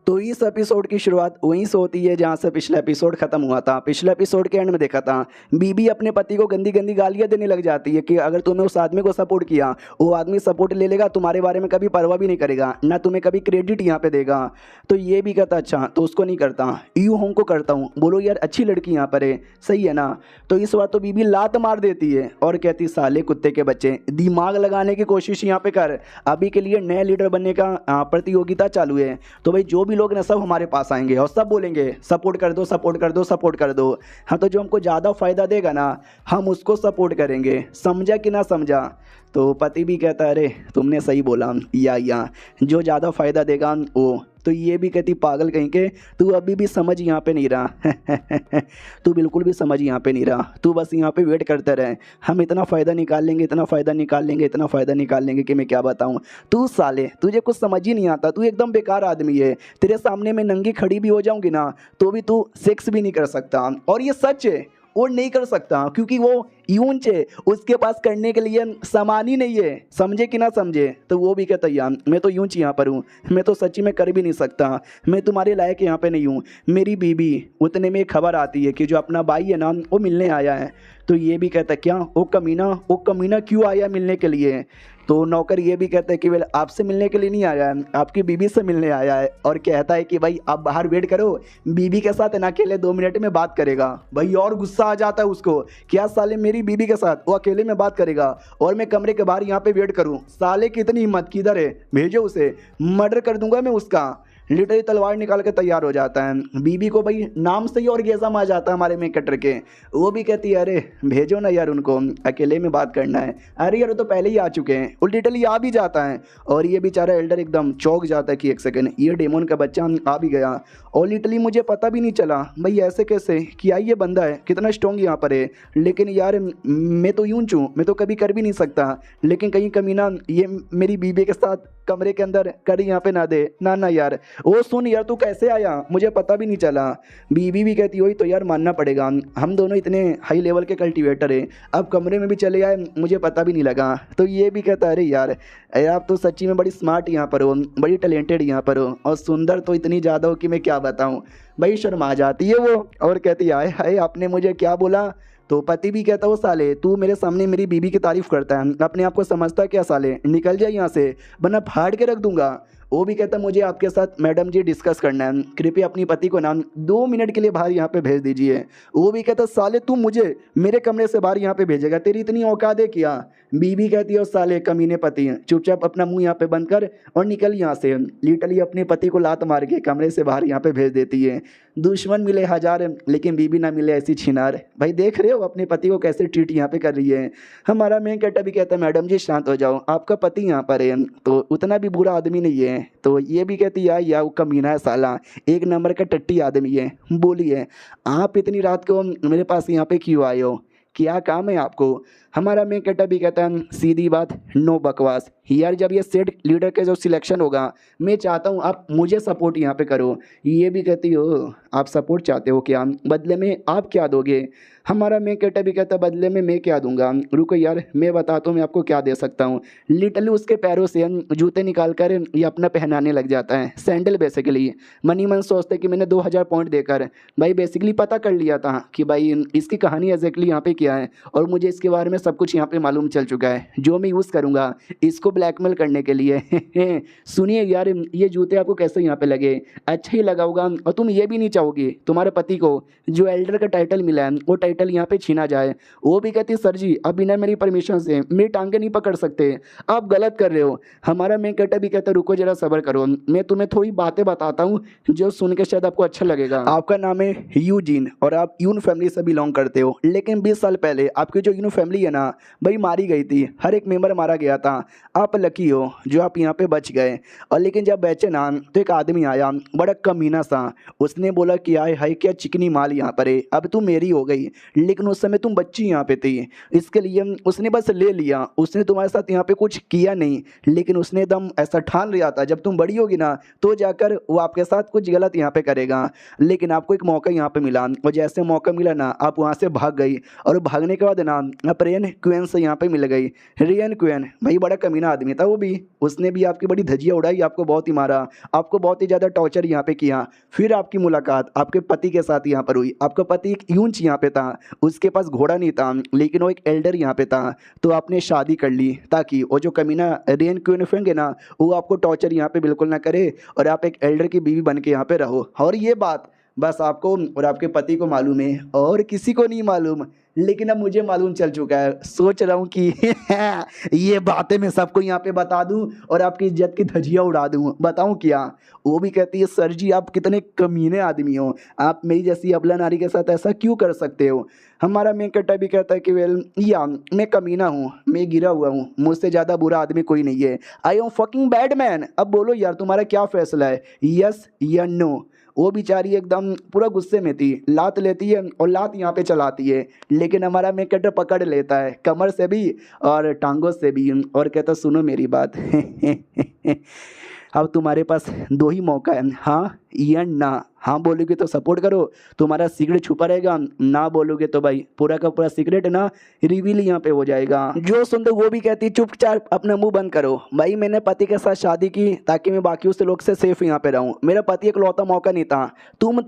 तो इस एपिसोड की शुरुआत वहीं से होती है जहाँ से पिछला एपिसोड खत्म हुआ था। पिछले एपिसोड के एंड में देखा था बीबी अपने पति को गंदी गंदी गालियाँ देने लग जाती है कि अगर तुमने उस आदमी को सपोर्ट किया, वो आदमी सपोर्ट ले लेगा, तुम्हारे बारे में कभी परवाह भी नहीं करेगा, ना तुम्हें कभी क्रेडिट यहाँ पे देगा। तो ये भी कहता अच्छा तो उसको नहीं करता, यूँ हों को करता हूँ। बोलो यार अच्छी लड़की यहाँ पर है, सही है ना। तो इस बार तो बीबी लात मार देती है और कहती साले कुत्ते के बच्चे, दिमाग लगाने की कोशिश यहाँ पे कर, अभी के लिए नए लीडर बनने का प्रतियोगिता चालू है। तो भाई जो भी लोग ना सब हमारे पास आएंगे और सब बोलेंगे सपोर्ट कर दो सपोर्ट कर दो सपोर्ट कर दो। हाँ तो जो हमको ज़्यादा फ़ायदा देगा ना हम उसको सपोर्ट करेंगे, समझा कि ना समझा। तो पति भी कहता है अरे तुमने सही बोला, या जो ज़्यादा फ़ायदा देगा वो। तो ये भी कहती पागल कहीं के, तू अभी भी समझ यहाँ पे नहीं रहा तू बिल्कुल भी समझ यहाँ पे नहीं रहा, तू बस यहाँ पे वेट करते रहे, हम इतना फ़ायदा निकाल लेंगे, इतना फ़ायदा निकाल लेंगे, इतना फ़ायदा निकाल लेंगे कि मैं क्या बताऊँ। तू साले तुझे कुछ समझ ही नहीं आता, तू एकदम बेकार आदमी है। तेरे सामने मैं नंगी खड़ी भी हो जाऊँगी ना तो भी तू सेक्स भी नहीं कर सकता। और ये सच है, वो नहीं कर सकता क्योंकि वो यूंच है, उसके पास करने के लिए सामान ही नहीं है, समझे कि ना समझे। तो वो भी कहता यार मैं तो यूंच यहाँ पर हूँ, मैं तो सच्ची में कर भी नहीं सकता, मैं तुम्हारे लायक यहाँ पे नहीं हूँ। मेरी बीबी उतने में खबर आती है कि जो अपना भाई है ना वो मिलने आया है। तो ये भी कहता क्या वो कमीना क्यों आया मिलने के लिए। तो नौकर ये भी कहता है कि वेल आपसे मिलने के लिए नहीं आया है, आपकी बीबी से मिलने आया है। और कहता है कि भाई आप बाहर वेट करो, बीबी के साथ ना अकेले 2 मिनट में बात करेगा। भाई और गुस्सा आ जाता है उसको, क्या साले मेरी बीबी के साथ वो अकेले में बात करेगा और मैं कमरे के बाहर यहाँ पे वेट करूँ। साले की इतनी हिम्मत किधर है, भेजो उसे, मर्डर कर दूंगा मैं उसका। लिटरली तलवार निकाल के तैयार हो जाता है। बीबी को भाई नाम से ही और गेज़म आ जाता है हमारे में कटर के। वो भी कहती है अरे भेजो ना यार उनको, अकेले में बात करना है। अरे यार वो तो पहले ही आ चुके हैं, वो लिटरली आ भी जाता है। और ये बेचारा एल्डर एकदम चौंक जाता है कि एक सेकंड ये डेमोन का बच्चा आ भी गया और लिटरली मुझे पता भी नहीं चला। भाई ऐसे कैसे क्या ये बंदा है, कितना स्ट्रॉन्ग यहाँ पर है। लेकिन यार मैं तो यूं चूँ, मैं तो कभी कर भी नहीं सकता, लेकिन कहीं कमीना ये मेरी बीबी के साथ कमरे के अंदर कड़ी यहाँ पे ना दे ना यार। वो सुन यार तू कैसे आया, मुझे पता भी नहीं चला। बीबी भी कहती वही तो यार मानना पड़ेगा, हम दोनों इतने हाई लेवल के कल्टीवेटर हैं, अब कमरे में भी चले आए मुझे पता भी नहीं लगा। तो ये भी कहता अरे यार आप तो सच्ची में बड़ी स्मार्ट यहाँ पर हो, बड़ी टैलेंटेड यहाँ पर हो और सुंदर तो इतनी ज़्यादा हो कि मैं क्या बताऊँ। भाई शर्मा जाती है वो और कहती हाय हाय आपने मुझे क्या बोला। तो पति भी कहता वो साले तू मेरे सामने मेरी बीबी की तारीफ करता है, अपने आप को समझता क्या साले, निकल जाए यहाँ से वरना फाड़ के रख दूंगा। वो भी कहता मुझे आपके साथ मैडम जी डिस्कस करना है, कृपया अपनी पति को ना 2 मिनट के लिए बाहर यहाँ पे भेज दीजिए। वो भी कहता साले तू मुझे मेरे कमरे से बाहर यहाँ पे भेजेगा, तेरी इतनी औकात है क्या। बीबी कहती है साले कमीने पति चुपचाप अपना मुंह यहाँ पे बंद कर और निकल यहाँ से। लिटरली अपने पति को लात मार के कमरे से बाहर यहाँ पे भेज देती है। दुश्मन मिले हजार लेकिन बीबी ना मिले ऐसी छिनार। भाई देख रहे हो अपने पति को कैसे ट्रीट यहाँ पे कर रही है। हमारा मेन कैरेक्टर भी कहता है मैडम जी शांत हो जाओ, आपका पति यहाँ पर है तो उतना भी बुरा आदमी नहीं है। तो ये भी कहती है या वो कमीना है साला, एक नंबर का टट्टी आदमी है। बोलिए आप इतनी रात को मेरे पास यहाँ पे क्यों आए हो, क्या काम है आपको। हमारा मेन कैरेक्टर भी कहता है सीधी बात नो बकवास यार, जब ये सेट लीडर का जो सिलेक्शन होगा मैं चाहता हूँ आप मुझे सपोर्ट यहाँ पे करो। ये भी कहती हो आप सपोर्ट चाहते हो क्या, बदले में आप क्या दोगे। हमारा मेन कैरेक्टर भी कहता है बदले में मैं क्या दूंगा, रुको यार मैं बताता हूँ मैं आपको क्या दे सकता हूँ। लिटरली उसके पैरों से जूते निकाल कर ये अपना पहनाने लग जाता है, सैंडल बेसिकली। मनी मन सोचते कि मैंने 2000 पॉइंट देकर भाई बेसिकली पता कर लिया था कि भाई इसकी कहानी एग्जैक्टली यहाँ पे क्या है और मुझे इसके बारे में सब कुछ यहाँ पे मालूम चल चुका है, जो मैं यूज़ करूँगा इसको ब्लैकमेल करने के लिए सुनिए यार ये जूते आपको कैसे यहाँ पे लगे, अच्छा ही लगा होगा और तुम ये भी नहीं चाहोगे तुम्हारे पति को जो एल्डर का टाइटल मिला है वो टाइटल यहाँ पे छीना जाए। वो भी कहती सर जी अब बिना मेरी परमिशन से मेरी टांगे नहीं पकड़ सकते, आप गलत कर रहे हो। हमारा मेन कैरेक्टर भी कहता रुको जरा सब्र करो, मैं तुम्हें थोड़ी बातें बताता हूँ जो सुन के शायद आपको अच्छा लगेगा। आपका नाम है यूजीन और आप यून फैमिली से बिलोंग करते हो, लेकिन 20 साल पहले आपकी जो यून फैमिली है ना भाई मारी गई थी, हर एक मेंबर मारा गया था। आप लकी हो जो आप यहाँ पे बच गए। और लेकिन जब बचे ना तो एक आदमी आया बड़ा कमीना सा, उसने बोला कि आए हाय क्या चिकनी माल यहाँ पर है, अब तू मेरी हो गई, लेकिन उस समय तुम बच्ची यहाँ पे थी, इसके लिए उसने बस ले लिया, उसने तुम्हारे साथ यहाँ पे कुछ किया नहीं, लेकिन उसने एकदम ऐसा ठान लिया था जब तुम बड़ी होगी ना तो जाकर वो आपके साथ कुछ गलत यहाँ पे करेगा। लेकिन आपको एक मौका यहाँ पे मिला और जैसे मौका मिला ना आप वहाँ से भाग गई और भागने के बाद ना प्रेम रियन क्वेन से यहाँ पे मिल गई। रियन क्वेन भाई बड़ा कमीना आदमी था वो भी, उसने भी आपकी बड़ी धज्जियाँ उड़ाई, आपको बहुत ही मारा, आपको बहुत ही ज़्यादा टॉर्चर यहाँ पे किया। फिर आपकी मुलाकात आपके पति के साथ यहाँ पर हुई। आपका पति एक यूंच यहाँ पे था, उसके पास घोड़ा नहीं था लेकिन वो एक एल्डर यहाँ पे था, तो आपने शादी कर ली ताकि वो जो कमीना रियन क्वेन फेंगे ना वो आपको टॉर्चर यहाँ पे बिल्कुल ना करे और आप एक एल्डर की बीवी बन के यहाँ पे रहो। और ये बात बस आपको और आपके पति को मालूम है और किसी को नहीं मालूम, लेकिन अब मुझे मालूम चल चुका है। सोच रहा हूँ कि ये बातें मैं सबको यहाँ पे बता दूँ और आपकी इज्जत की धज्जियाँ उड़ा दूँ। बताऊँ क्या? वो भी कहती है सर जी आप कितने कमीने आदमी हो, आप मेरी जैसी अबला नारी के साथ ऐसा क्यों कर सकते हो। हमारा मेन कट्टा भी कहता है कि वेल या मैं कमीना हूँ, मैं गिरा हुआ हूँ, मुझसे ज़्यादा बुरा आदमी कोई नहीं है। I am fucking bad man. अब बोलो यार तुम्हारा क्या फैसला है, यस या नो। वो बेचारी एकदम पूरा गुस्से में थी, लात लेती है और लात यहाँ पे चलाती है, लेकिन हमारा मेन कटर पकड़ लेता है कमर से भी और टांगों से भी और कहता सुनो मेरी बात अब तुम्हारे पास दो ही मौका है, हाँ या ना। हाँ बोलोगे तो सपोर्ट करो, तुम्हारा सीक्रेट छुपा रहेगा, ना बोलोगे तो भाई पूरा का पूरा सीक्रेट ना रिवील यहाँ पे हो जाएगा। जो सुन दो वो भी कहती चुपचाप अपना मुंह बंद करो। भाई मैंने पति के साथ शादी की ताकि मैं बाकी से लोग से सेफ यहाँ पे रहूँ, मेरा पति एक लौता मौका नहीं था, तुम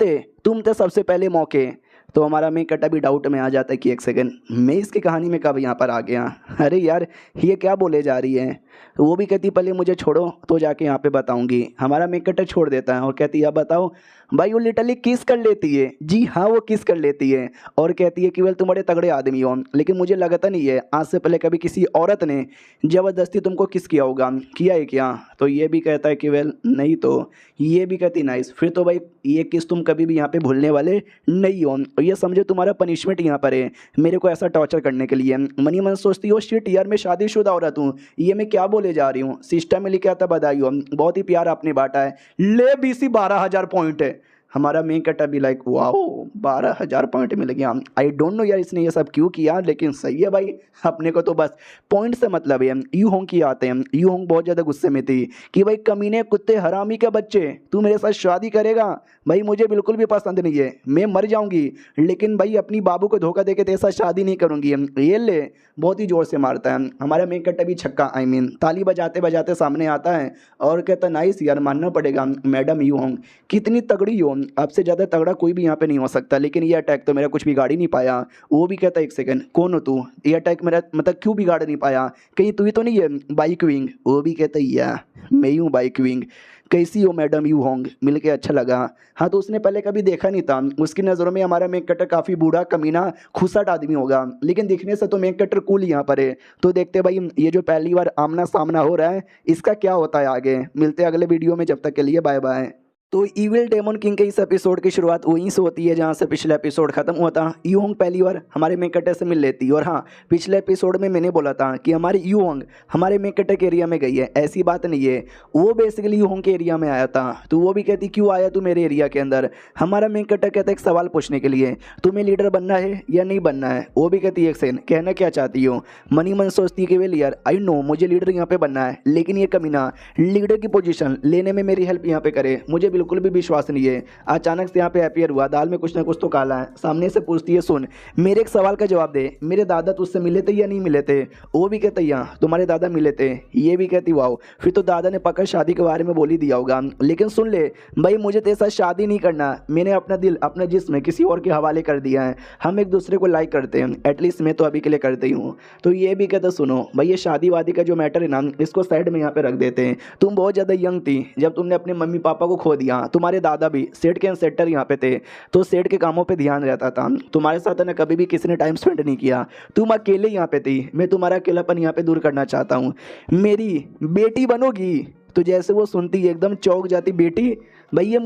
थे सबसे पहले मौके। तो हमारा मेन कट्टा भी डाउट में आ जाता है कि एक सेकंड मैं इसकी कहानी में कब यहाँ पर आ गया, अरे यार ये क्या बोले जा रही है। वो भी कहती पहले मुझे छोड़ो तो जाके यहाँ पे बताऊंगी। हमारा मेन कट्टा छोड़ देता है और कहती है अब बताओ। भाई वो लिटरली किस कर लेती है, जी हाँ वो किस कर लेती है और कहती है कि वेल तुम बड़े तगड़े आदमी हो, लेकिन मुझे लगता नहीं है आज से पहले कभी किसी औरत ने ज़बरदस्ती तुमको किस किया होगा, किया है क्या। तो ये भी कहता है कि वेल नहीं, तो ये भी कहती नाइस, फिर तो भाई ये किस तुम कभी भी यहाँ पे भूलने वाले नहीं हो और ये समझो तुम्हारा पनिशमेंट यहाँ पर है मेरे को ऐसा टॉर्चर करने के लिए। मनी मन सोचती हो शिट यार मैं शादीशुदा औरत हूँ, ये मैं क्या बोले जा रही हूँ, सिस्टम में लिखा था बधाई हो, बहुत ही प्यार आपने बांटा है, ले बीसी 12,000 पॉइंट है। हमारा मेन कट्टा भी लाइक वाओ 12,000 पॉइंट मिल गया। आई डोंट नो यार इसने ये सब क्यों किया, लेकिन सही है भाई, अपने को तो बस पॉइंट से मतलब है। यू होंग की आते हैं, यू होंग बहुत ज़्यादा गुस्से में थी कि भाई कमीने कुत्ते हरामी के बच्चे तू मेरे साथ शादी करेगा, भाई मुझे बिल्कुल भी पसंद नहीं है, मैं मर जाऊंगी लेकिन भाई अपनी बाबू को धोखा देके तेरे साथ शादी नहीं करूंगी। ये ले बहुत ही ज़ोर से मारता है। हमारा मेन कट्टा भी छक्का आई मीन ताली बजाते बजाते सामने आता है और कहता नाइस यार मानना पड़ेगा मैडम यू होंग कितनी तगड़ी हो, आपसे ज़्यादा तगड़ा कोई भी यहाँ पे नहीं हो सकता, लेकिन ये अटैक तो मेरा कुछ बिगाड़ ही नहीं पाया। वो भी कहता एक सेकंड कौन हो तू, ये अटैक मेरा मतलब क्यों बिगाड़ नहीं पाया, कहीं तू ही तो नहीं है बाइक विंग। वो भी कहता या मैं ही हूँ बाइक विंग, कैसी हो मैडम यू होंग, मिल के अच्छा लगा। हाँ तो उसने पहले कभी देखा नहीं था, उसकी नज़रों में हमारा मेक कटर काफ़ी बूढ़ा कमीना खुसट आदमी होगा, लेकिन दिखने से तो मेक कटर कूल यहाँ पर है। तो देखते भाई ये जो पहली बार आमना सामना हो रहा है इसका क्या होता है आगे, मिलते हैं अगले वीडियो में, जब तक के लिए बाय बाय। तो इविल डेमन किंग के इस एपिसोड की शुरुआत वहीं से होती है जहाँ से पिछला एपिसोड खत्म हुआ था। यू होंग पहली बार हमारे मेकटे से मिल लेती है और हाँ पिछले एपिसोड में मैंने बोला था कि हमारी यू होंग हमारे मेकटे के एरिया में गई है, ऐसी बात नहीं है, वो बेसिकली यू होंग के एरिया में आया था। तो वो भी कहती क्यों आया तू मेरे एरिया के अंदर। हमारा मेकटा कहता है एक सवाल पूछने के लिए, तुम्हें लीडर बनना है या नहीं बनना है। वो भी कहती है एक सेकंड कहना क्या चाहती हो। मनी मन सोचती है कि वेल यार आई नो मुझे लीडर यहाँ पे बनना है, लेकिन ये कमीना लीडर की पोजीशन लेने में मेरी हेल्प यहाँ पे करे, मुझे बिल्कुल भी विश्वास नहीं है। अचानक से यहाँ पे अपीयर हुआ, दाल में कुछ ना कुछ तो काला है। सामने से पूछती है सुन मेरे एक सवाल का जवाब दे, मेरे दादा तुझसे मिले थे या नहीं मिले थे। वो भी कहते यहाँ तुम्हारे दादा मिले थे। ये भी कहती वाओ फिर तो दादा ने पक्का शादी के बारे में बोल ही दिया होगा, लेकिन सुन ले भाई मुझे तेरे साथ शादी नहीं करना, मैंने अपना दिल अपना जिस्म किसी और के हवाले कर दिया है, हम एक दूसरे को लाइक करते हैं, एटलीस्ट मैं तो अभी के लिए करते ही हूँ। तो ये भी कहता सुनो भाई ये शादी वादी का जो मैटर है ना इसको साइड में यहाँ पे रख देते हैं। तुम बहुत ज़्यादा यंग थी जब तुमने अपने मम्मी पापा को खो दिया, तुम्हारे दादा भी सेठ के सेक्टर यहाँ पे थे, तो सेठ के कामों पे ध्यान रहता था, तुम्हारे साथ ना कभी भी किसी ने टाइम स्पेंड नहीं किया, तुम अकेले यहाँ पे थी। मैं तुम्हारा अकेलापन यहाँ पे दूर करना चाहता हूँ, मेरी बेटी बनोगी। तो जैसे वो सुनती है एकदम चौंक जाती, बेटी भाई ये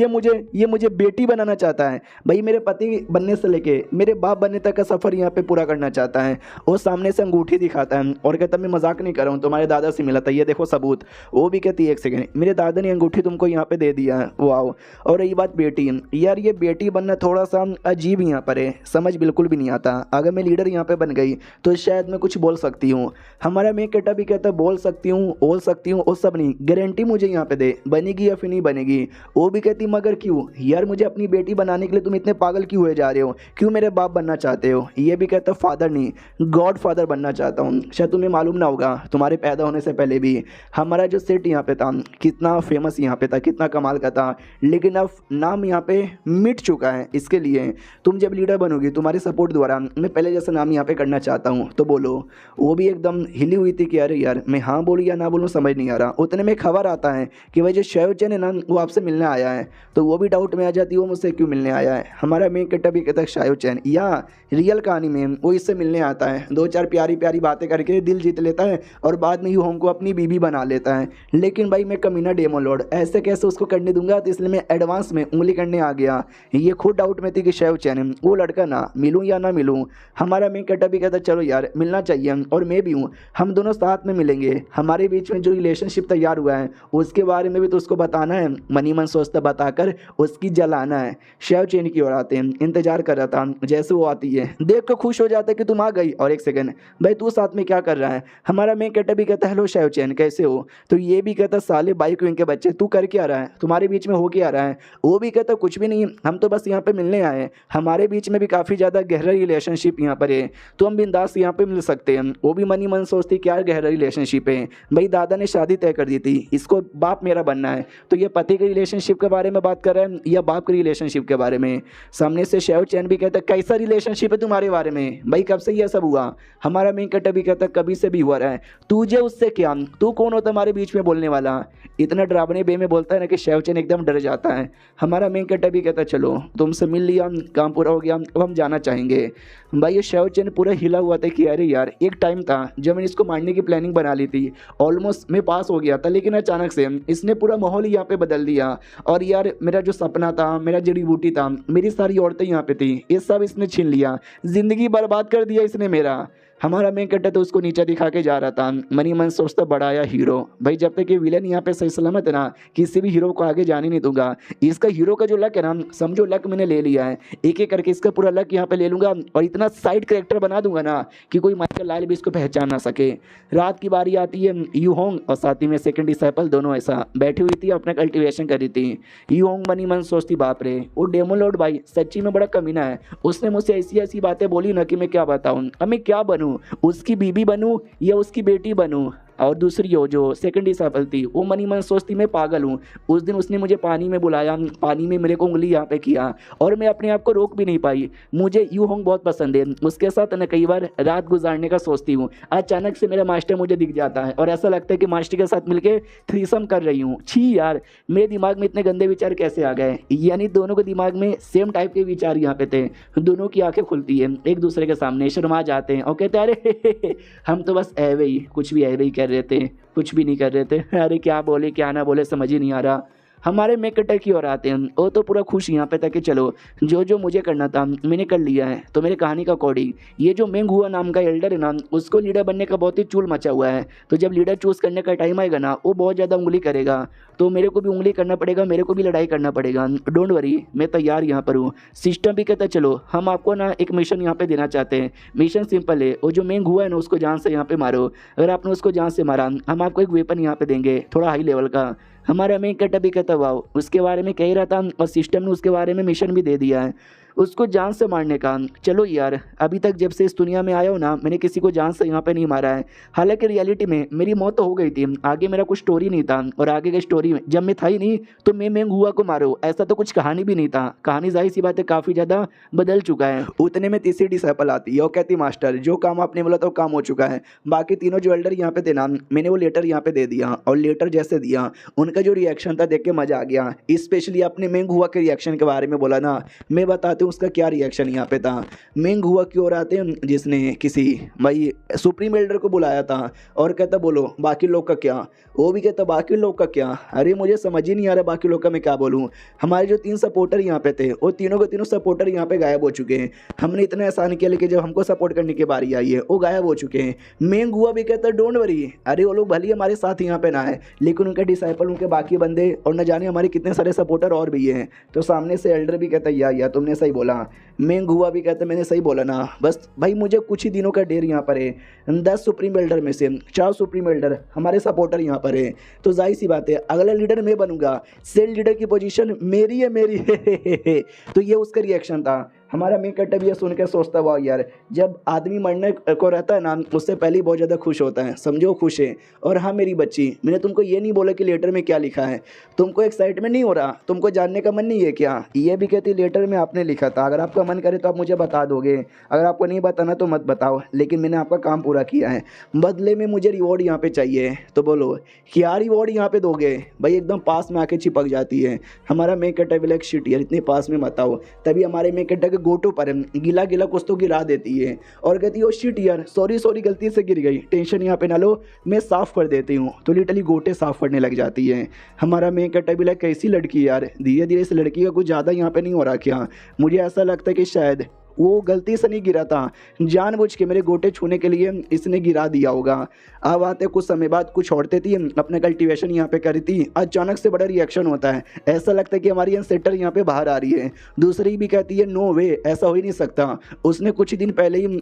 मुझे बेटी बनाना चाहता है, भाई मेरे पति बनने से लेके मेरे बाप बनने तक का सफ़र यहाँ पे पूरा करना चाहता है। वो सामने से अंगूठी दिखाता है और कहता मैं मजाक नहीं कर रहा हूँ, तुम्हारे दादा से मिला था, ये देखो सबूत। वो भी कहती है एक सेकंड मेरे दादा ने अंगूठी तुमको यहाँ पे दे दिया है, वाओ। और रही बात बेटी, यार ये बेटी बनना थोड़ा सा अजीब यहाँ पर है, समझ बिल्कुल भी नहीं आता। अगर मैं लीडर यहाँ पे बन गई तो शायद मैं कुछ बोल सकती हूँ। हमारा मेक कटा भी कहता बोल सकती हूँ, बोल सकती हूँ, वो सब नहीं, गारंटी मुझे यहाँ पे दे बनेगी या फिर नहीं बनेगी। वो भी कहती मगर क्यों यार, मुझे अपनी बेटी बनाने के लिए तुम इतने पागल क्यों हुए जा रहे हो, क्यों मेरे बाप बनना चाहते हो। ये भी कहता फादर नहीं, गॉड फादर बनना चाहता हूँ। शायद तुम्हें मालूम ना होगा, तुम्हारे पैदा होने से पहले भी हमारा जो सेट यहाँ पे था कितना फेमस यहाँ पे था, कितना कमाल का था, लेकिन अब नाम यहाँ पे मिट चुका है। इसके लिए तुम जब लीडर बनोगी तुम्हारे सपोर्ट द्वारा मैं पहले जैसा नाम यहाँ पे करना चाहता हूँ, तो बोलो। वो भी एकदम हिली हुई थी कि अरे यार मैं हाँ बोलूँ या ना बोलूँ समझ नहीं आ रहा। उतने में खबर आता है कि भाई जो शैवचन है ना वो आपसे मिलने आया है, तो वो भी डाउट में आ जाती है वो मुझसे क्यों मिलने आया है। हमारा मेन कैरेक्टर भी कहता है शैवचन, या रियल कहानी में वो इससे मिलने आता है, 2-4 प्यारी प्यारी बातें करके दिल जीत लेता है और बाद में यू होंग को अपनी बीबी बना लेता है। लेकिन भाई मैं कमीना डेमो लॉर्ड ऐसे कैसे उसको करने दूंगा, तो इसलिए मैं एडवांस में उंगली करने आ गया। ये खुद डाउट में थी कि शैवचन वो लड़का ना मिलूँ या ना मिलूँ। हमारा मेन कैरेक्टर भी कहता चलो यार मिलना चाहिए, और मैं भी हूँ, हम दोनों साथ में मिलेंगे। हमारे बीच में जो रिलेशनशिप तैयार हुआ है उसके बारे में भी तो उसको बताना है। मनी मन सोचता बताकर उसकी जलाना है। शैवचन की ओर आते हैं, इंतजार कर रहा था, जैसे वो आती है देख कर खुश हो जाता है कि तुम आ गई, और एक सेकंड भाई तू साथ में क्या कर रहा है। हमारा मेन कैरेक्टर भी कहता है हेलो शैवचन कैसे हो, तो ये भी कहता साले बाइक विंग के बच्चे तू कर क्या रहा है, तुम्हारे बीच में हो क्या रहा है। वो भी कहता कुछ भी नहीं, हम तो बस यहाँ पे मिलने आए, हमारे बीच में भी काफ़ी ज़्यादा गहरा रिलेशनशिप यहाँ पर है, तो हम बिंदास यहाँ पे मिल सकते हैं। वो भी मनी मन सोचती क्या गहरा रिलेशनशिप है, भाई दादा ने शादी तय कर दी थी, इसको बाप मेरा बनना है, तो ये पति के रिलेशनशिप के बारे में बात कर रहा है या बाप के रिलेशनशिप के बारे में। सामने से शैवचन भी कहता कैसा रिलेशनशिप है तुम्हारे बारे में, भाई कब से ये सब हुआ। हमारा मेन कैरेक्टर भी कहता कभी से भी हुआ रहा है, तुझे उससे क्या, तू कौन होता हमारे बीच में बोलने वाला। इतना डरावने वे में बोलता है ना कि शैवचन एकदम डर जाता है। हमारा मेन कैरेक्टर भी कहता चलो तुमसे मिल लिया, काम पूरा हो गया, अब हम जाना चाहेंगे। भाई ये शैवचन पूरा हिला हुआ था कि अरे यार एक टाइम था जब मैंने इसको मारने की प्लानिंग बना ली थी, ऑलमोस्ट मैं पास हो गया था, लेकिन अचानक से इसने पूरा माहौल ही यहाँ पे बदल दिया। और यार मेरा जो सपना था, मेरा जड़ी बूटी था, मेरी सारी औरतें यहाँ पे थी, ये सब इसने छीन लिया, ज़िंदगी बर्बाद कर दिया इसने मेरा। हमारा मेन कैरेक्टर तो उसको नीचे दिखा के जा रहा था। मनी मन सोचता बड़ा आया हीरो, भाई जब तक ये विलन यहाँ पे सही सलामत है ना, किसी भी हीरो को आगे जाने नहीं दूंगा। इसका हीरो का जो लक है ना, समझो लक मैंने ले लिया है, एक एक करके इसका पूरा लक यहाँ पे ले लूंगा और इतना साइड कैरेक्टर बना दूंगा ना कि कोई माइकल लाल भी इसको पहचान ना सके। रात की बारी आती है, यू होंग और साथ ही में सेकंड डिसाइपल दोनों ऐसा बैठी हुई थी, अपना कल्टिवेशन कर रही थी। यू होंग मनी मन सोचती बाप रे वो डेमो लॉर्ड भाई सच्ची में बड़ा कमीना है, उसने मुझसे ऐसी ऐसी बातें बोली ना कि मैं क्या बताऊँ, अब मैं क्या बनूँ, उसकी बीबी बनूं या उसकी बेटी बनूं। और दूसरी हो जो सेकंड डिसाइपल थी वो मनी मन सोचती मैं पागल हूँ। उस दिन उसने मुझे पानी में बुलाया, पानी में मेरे को उंगली यहाँ पे किया और मैं अपने आप को रोक भी नहीं पाई। मुझे यू होंग बहुत पसंद है, उसके साथ मैं कई बार रात गुजारने का सोचती हूँ। अचानक से मेरा मास्टर मुझे दिख जाता है और ऐसा लगता है कि मास्टर के साथ मिलकर थ्रीसम कर रही हूँ। छी यार मेरे दिमाग में इतने गंदे विचार कैसे आ गए, यानी दोनों के दिमाग में सेम टाइप के विचार यहाँ पे थे। दोनों की आंखें खुलती है एक दूसरे के सामने, शर्मा जाते हैं और कहते हैं अरे हम तो बस ऐवे ही कुछ भी ऐवे ही कर रहे थे, कुछ भी नहीं कर रहे थे। अरे क्या बोले क्या ना बोले समझ ही नहीं आ रहा। हमारे मेन कैरेक्टर की ओर आते हैं, वो तो पूरा खुश यहाँ पे था कि चलो जो जो मुझे करना था मैंने कर लिया है। तो मेरे कहानी का अकॉर्डिंग ये जो मेंग हुआ नाम का एल्डर है ना, उसको लीडर बनने का बहुत ही चूल मचा हुआ है। तो जब लीडर चूज़ करने का टाइम आएगा ना वो बहुत ज़्यादा उंगली करेगा, तो मेरे को भी उंगली करना पड़ेगा, मेरे को भी लड़ाई करना पड़ेगा। डोंट वरी मैं तैयार यहाँ पर हूँ। सिस्टम भी कहता चलो हम आपको ना एक मिशन यहाँ पे देना चाहते हैं। मिशन सिंपल है, वो जो मेंग हुआ है ना उसको जान से यहाँ पे मारो। अगर आपने उसको जान से मारा हम आपको एक वेपन यहाँ पे देंगे थोड़ा हाई लेवल का। हमारा मेन कैरेक्टर भी कहता वाओ, उसके बारे में कह ही रहा था और सिस्टम ने उसके बारे में मिशन भी दे दिया है उसको जान से मारने का। चलो यार अभी तक जब से इस दुनिया में आया हो ना मैंने किसी को जान से यहाँ पे नहीं मारा है। हालांकि रियलिटी में मेरी मौत तो हो गई थी, आगे मेरा कुछ स्टोरी नहीं था और आगे की स्टोरी में जब मैं था ही नहीं तो मैं मेंग हुआ को मारो ऐसा तो कुछ कहानी भी नहीं था। कहानी जाहिर सी बात है काफ़ी ज़्यादा बदल चुका है। उतने में तीसरी डिसाइपल आती है और कहती मास्टर जो काम आपने बोला था वो काम हो चुका है। बाकी तीनों जो एल्डर यहाँ पे थे ना मैंने वो लेटर यहाँ पे दे दिया और लेटर जैसे दिया उनका जो रिएक्शन था देख के मजा आ गया। स्पेशली अपने मेंग हुआ के रिएक्शन के बारे में बोला ना, मैं बताती हूँ उसका क्या रिएक्शन यहाँ पे था। मेंग हुआ की ओर आते हैं जिसने किसी भाई सुप्रीम एल्डर को बुलाया था और कहता बोलो बाकी लोग का क्या। वो भी कहता बाकी लोग का क्या, अरे मुझे समझ ही नहीं आ रहा बाकी लोग का मैं क्या बोलूँ। हमारे जो 3 सपोर्टर यहाँ पे थे वो तीनों के तीनों सपोर्टर यहाँ पे गायब हो चुके हैं। हमने इतना एहसान किया लेकिन जब हमको सपोर्ट करने की बारी आई है वो गायब हो चुके हैं। मेंग हुआ भी कहता डोंट वरी, अरे वो लोग भले हमारे साथ यहाँ पे ना है लेकिन उनके डिसाइपल उनके बाकी बंदे और न जाने हमारे कितने सारे सपोर्टर और भी हैं। तो सामने से एल्डर भी कहता या तुमने सही बोला। मेंग हुआ भी कहता मैंने सही बोला ना, बस भाई मुझे कुछ ही दिनों का देर यहाँ पर है। 10 सुप्रीम एल्डर में से 4 सुप्रीम एल्डर हमारे सपोर्टर यहाँ पर है, तो जाहिर सी बात है अगला लीडर मैं बनूंगा, सेल लीडर की पोजीशन मेरी है मेरी है। तो ये उसका रिएक्शन था। हमारा मेन कैरेक्टर भी ये सुन के सोचता हुआ यार, जब आदमी मरने को रहता है ना उससे पहले ही बहुत ज़्यादा खुश होता है, समझो खुश है। और हाँ मेरी बच्ची, मैंने तुमको ये नहीं बोला कि लेटर में क्या लिखा है, तुमको एक्साइटमेंट नहीं हो रहा, तुमको जानने का मन नहीं है क्या? ये भी कहती लेटर में आपने लिखा था, अगर आपका मन करे तो आप मुझे बता दोगे, अगर आपको नहीं बताना तो मत बताओ, लेकिन मैंने आपका काम पूरा किया है, बदले में मुझे रिवॉर्ड यहाँ पे चाहिए। तो बोलो क्या रिवॉर्ड यहाँ पे दोगे? भाई एकदम पास में आके चिपक जाती है। हमारा मेन कैरेक्टर भी लाइक शिट यार इतने पास में मत आओ। तभी हमारे मेन कैरेक्टर के गोटो पर गिला गिला कुछ तो गिरा देती है और कहती है ओ शिट यार सॉरी सॉरी गलती से गिर गई, टेंशन यहाँ पे ना लो, मैं साफ़ कर देती हूँ। तो लिटरली गोटे साफ़ करने लग जाती है। हमारा मेन कैरेक्टर भी लाइक कैसी लड़की है यार, धीरे धीरे इस लड़की का कुछ ज़्यादा यहाँ पे नहीं हो रहा क्या? मुझे ऐसा लगता है कि शायद वो गलती से नहीं गिरा था, जानबूझ के मेरे गोटे छूने के लिए इसने गिरा दिया होगा। अब आते कुछ समय बाद कुछ औरतें थी अपना कल्टीवेशन यहाँ पे करी थी, अचानक से बड़ा रिएक्शन होता है, ऐसा लगता है कि हमारी एंसेस्टर यहाँ पे बाहर आ रही है। दूसरी भी कहती है नो वे, ऐसा हो ही नहीं सकता, उसने कुछ दिन पहले ही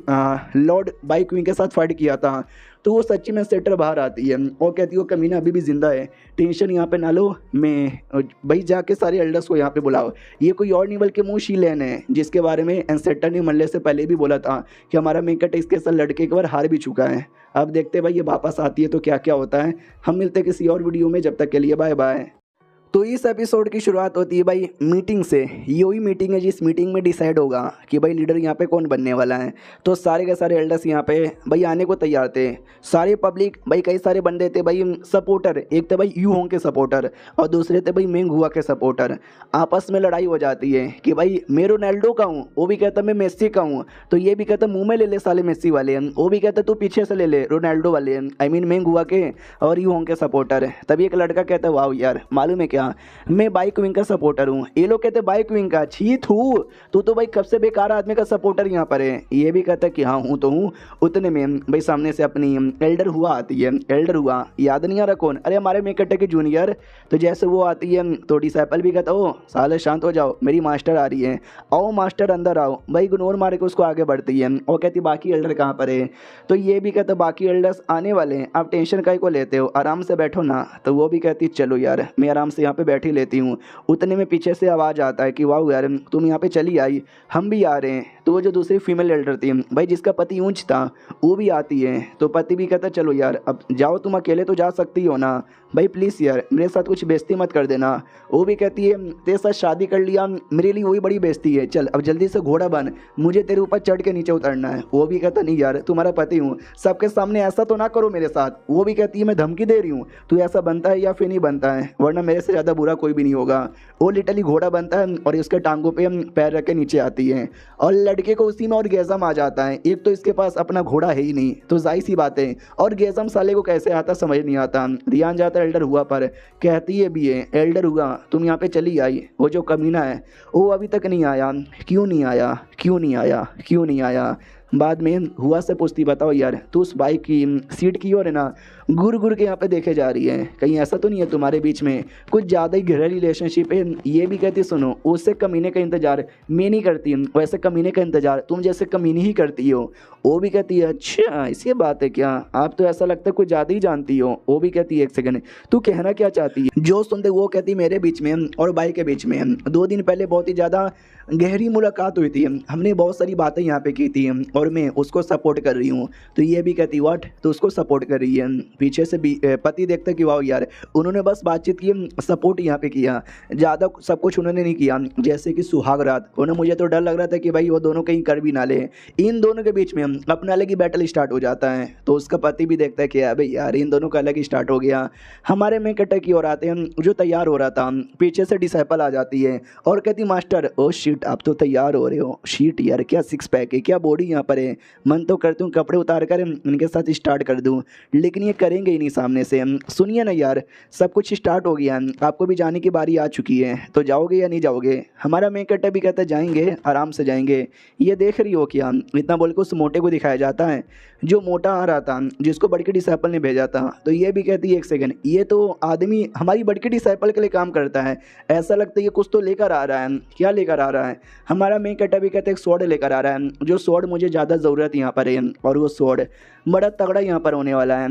लॉर्ड बाई क्वीन के साथ फाइट किया था। तो वो सच्ची में सेटर बाहर आती है और कहती है वो कमीना अभी भी जिंदा है, टेंशन यहाँ पे ना लो, मैं भाई जाके सारे एल्डर्स को यहाँ पे बुलाओ। ये कोई और नहीं बल्कि मू शीलेन है, जिसके बारे में एंसेटर ने मरने से पहले भी बोला था कि हमारा मेकट इसके साथ लड़के एक बार हार भी चुका है। अब देखते भाई ये वापस आती है तो क्या क्या होता है। हम मिलते हैं किसी और वीडियो में, जब तक के लिए बाय बाय। तो इस एपिसोड की शुरुआत होती है भाई मीटिंग से। ये वही मीटिंग है जिस मीटिंग में डिसाइड होगा कि भाई लीडर यहाँ पे कौन बनने वाला है। तो सारे के सारे एल्डर्स यहाँ पे भाई आने को तैयार थे, सारे पब्लिक भाई कई सारे बंदे थे भाई सपोर्टर, एक थे भाई यू होंग के सपोर्टर और दूसरे थे भाई मेंग हुआ के सपोर्टर। आपस में लड़ाई हो जाती है कि भाई मैं रोनाल्डो का हूँ, वो भी कहता मैं मेस्सी का हूँ, तो ये भी कहता मुँह में ले ले साले मेस्सी वाले, वो भी कहता तू पीछे से ले ले रोनाल्डो वाले, आई मीन मेंग हुआ के और यू होंग के सपोर्टर। तभी एक लड़का कहता है वाह यार मालूम है क्या, मैं बाइक विंग का सपोर्टर हूँ। ये लोग कहते बाइक विंग का, छी थू, तू तो भाई कब से बेकार आदमी का सपोर्टर यहाँ पर है। ये भी कहता है कि हाँ हूँ तो हूँ। उतने में भाई सामने से अपनी एल्डर हुआ आती है। एल्डर हुआ याद नहीं आ रहा कौन, अरे हमारे मेकटे के जूनियर। तो जैसे वो आती है तो डिसाइपल भी कहता ओ साले शांत हो जाओ, मेरी मास्टर आ रही है, आओ मास्टर अंदर आओ। भाई इग्नोर मारे के उसको आगे बढ़ती है और कहती बाकी एल्डर कहाँ पर है। तो ये भी कहता बाकी एल्डर्स आने वाले हैं, आप टेंशन काहे को लेते हो, आराम से बैठो ना। तो वो भी कहती चलो यार मैं आराम से यहाँ पे बैठी लेती हूँ। उतने में पीछे से आवाज़ आता है कि वाह यार तुम यहाँ पे चली आई, हम भी आ रहे हैं। तो वो जो दूसरी फीमेल एल्डर थी भाई जिसका पति ऊंच था वो भी आती है। तो पति भी कहता चलो यार अब जाओ, तुम अकेले तो जा सकती हो ना, भाई प्लीज़ यार मेरे साथ कुछ बेइज्जती मत कर देना। वो भी कहती है तेरे साथ शादी कर लिया मेरे लिए वही बड़ी बेइज्जती है, चल अब जल्दी से घोड़ा बन, मुझे तेरे ऊपर चढ़ के नीचे उतरना है। वो भी कहता नहीं यार तुम्हारा पति हूँ, सबके सामने ऐसा तो ना करो मेरे साथ। वो भी कहती है मैं धमकी दे रही हूँ, तू ऐसा बनता है या फिर नहीं बनता है, वरना मेरे से ज़्यादा बुरा कोई भी नहीं होगा। वो लिटरली घोड़ा बनता है और उसके टांगों पे पैर रख के नीचे आती है और लड़के को उसी में और गेज़म आ जाता है। एक तो इसके पास अपना घोड़ा है ही नहीं, तो जाहिर सी बात है, और गेज़म साले को कैसे आता समझ नहीं आता। ध्यान जाता है एल्डर हुआ पर, कहती है भी है एल्डर हुआ तुम यहाँ पे चली आई, वो जो कमीना है वो अभी तक नहीं आया, क्यों नहीं आया, क्यों नहीं आया, क्यों नहीं आया। बाद में हुआ से पूछती बताओ यार तू उस बाइक की सीट की ओर है ना गुर गुर के यहाँ पे देखे जा रही है, कहीं ऐसा तो नहीं है तुम्हारे बीच में कुछ ज़्यादा ही गहरा रिलेशनशिप है। ये भी कहती सुनो उससे कमीने का इंतजार मैं नहीं करती, वैसे कमीने का इंतजार तुम जैसे कमीनी ही करती हो। वो भी कहती है अच्छा ऐसी बात है क्या, आप तो ऐसा लगता है कुछ ज़्यादा ही जानती हो। वो भी कहती है एक सेकंड तू कहना क्या चाहती है। जो सुनते वो कहती मेरे बीच में और बाई के बीच में 2 दिन पहले बहुत ही ज़्यादा गहरी मुलाकात हुई थी, हमने बहुत सारी बातें यहाँ पे की थी और मैं उसको सपोर्ट कर रही हूँ। तो ये भी कहती व्हाट, तो उसको सपोर्ट कर रही है। पीछे से पति देखता कि वाह यार उन्होंने बस बातचीत की, सपोर्ट यहाँ पे किया, ज़्यादा सब कुछ उन्होंने नहीं किया। जैसे कि सुहाग रात उन्हें, मुझे तो डर लग रहा था कि भाई वो दोनों कहीं कर भी ना ले, इन दोनों के बीच में अपना अलग ही बैटल स्टार्ट हो जाता है। तो उसका पति भी देखता है कि भाई यार इन दोनों का अलग ही स्टार्ट हो गया। हमारे में कटर की ओर आते हैं जो तैयार हो रहा था, पीछे से डिसाइपल आ जाती है और कहती मास्टर ओ शिट आप तो तैयार हो रहे हो, शीट यार क्या सिक्स पैक है, क्या बॉडी यहाँ पर है, मन तो करती हूँ कपड़े उतार कर इनके साथ स्टार्ट कर दूँ, लेकिन ये करेंगे ही नहीं सामने से। सुनिए ना यार सब कुछ स्टार्ट हो गया, आपको भी जाने की बारी आ चुकी है, तो जाओगे या नहीं जाओगे। हमारा मेन कट्टा भी कहता है जाएंगे, आराम से जाएंगे। ये देख रही हो क्या, इतना बोल के उस मोटे को दिखाया जाता है जो मोटा आ रहा था, जिसको बड़के डिसाइपल ने भेजा था। तो ये भी कहती है एक सेकंड, ये तो आदमी हमारी बड़के डिसाइपल के लिए काम करता है, ऐसा लगता है ये कुछ तो लेकर आ रहा है। क्या लेकर आ रहा है? हमारा मेन कैरेक्टर भी कहते हैं एक स्वॉर्ड लेकर आ रहा है, जो स्वॉर्ड मुझे ज़्यादा ज़रूरत यहाँ पर है, और वो स्वॉर्ड बड़ा तगड़ा यहाँ पर होने वाला है।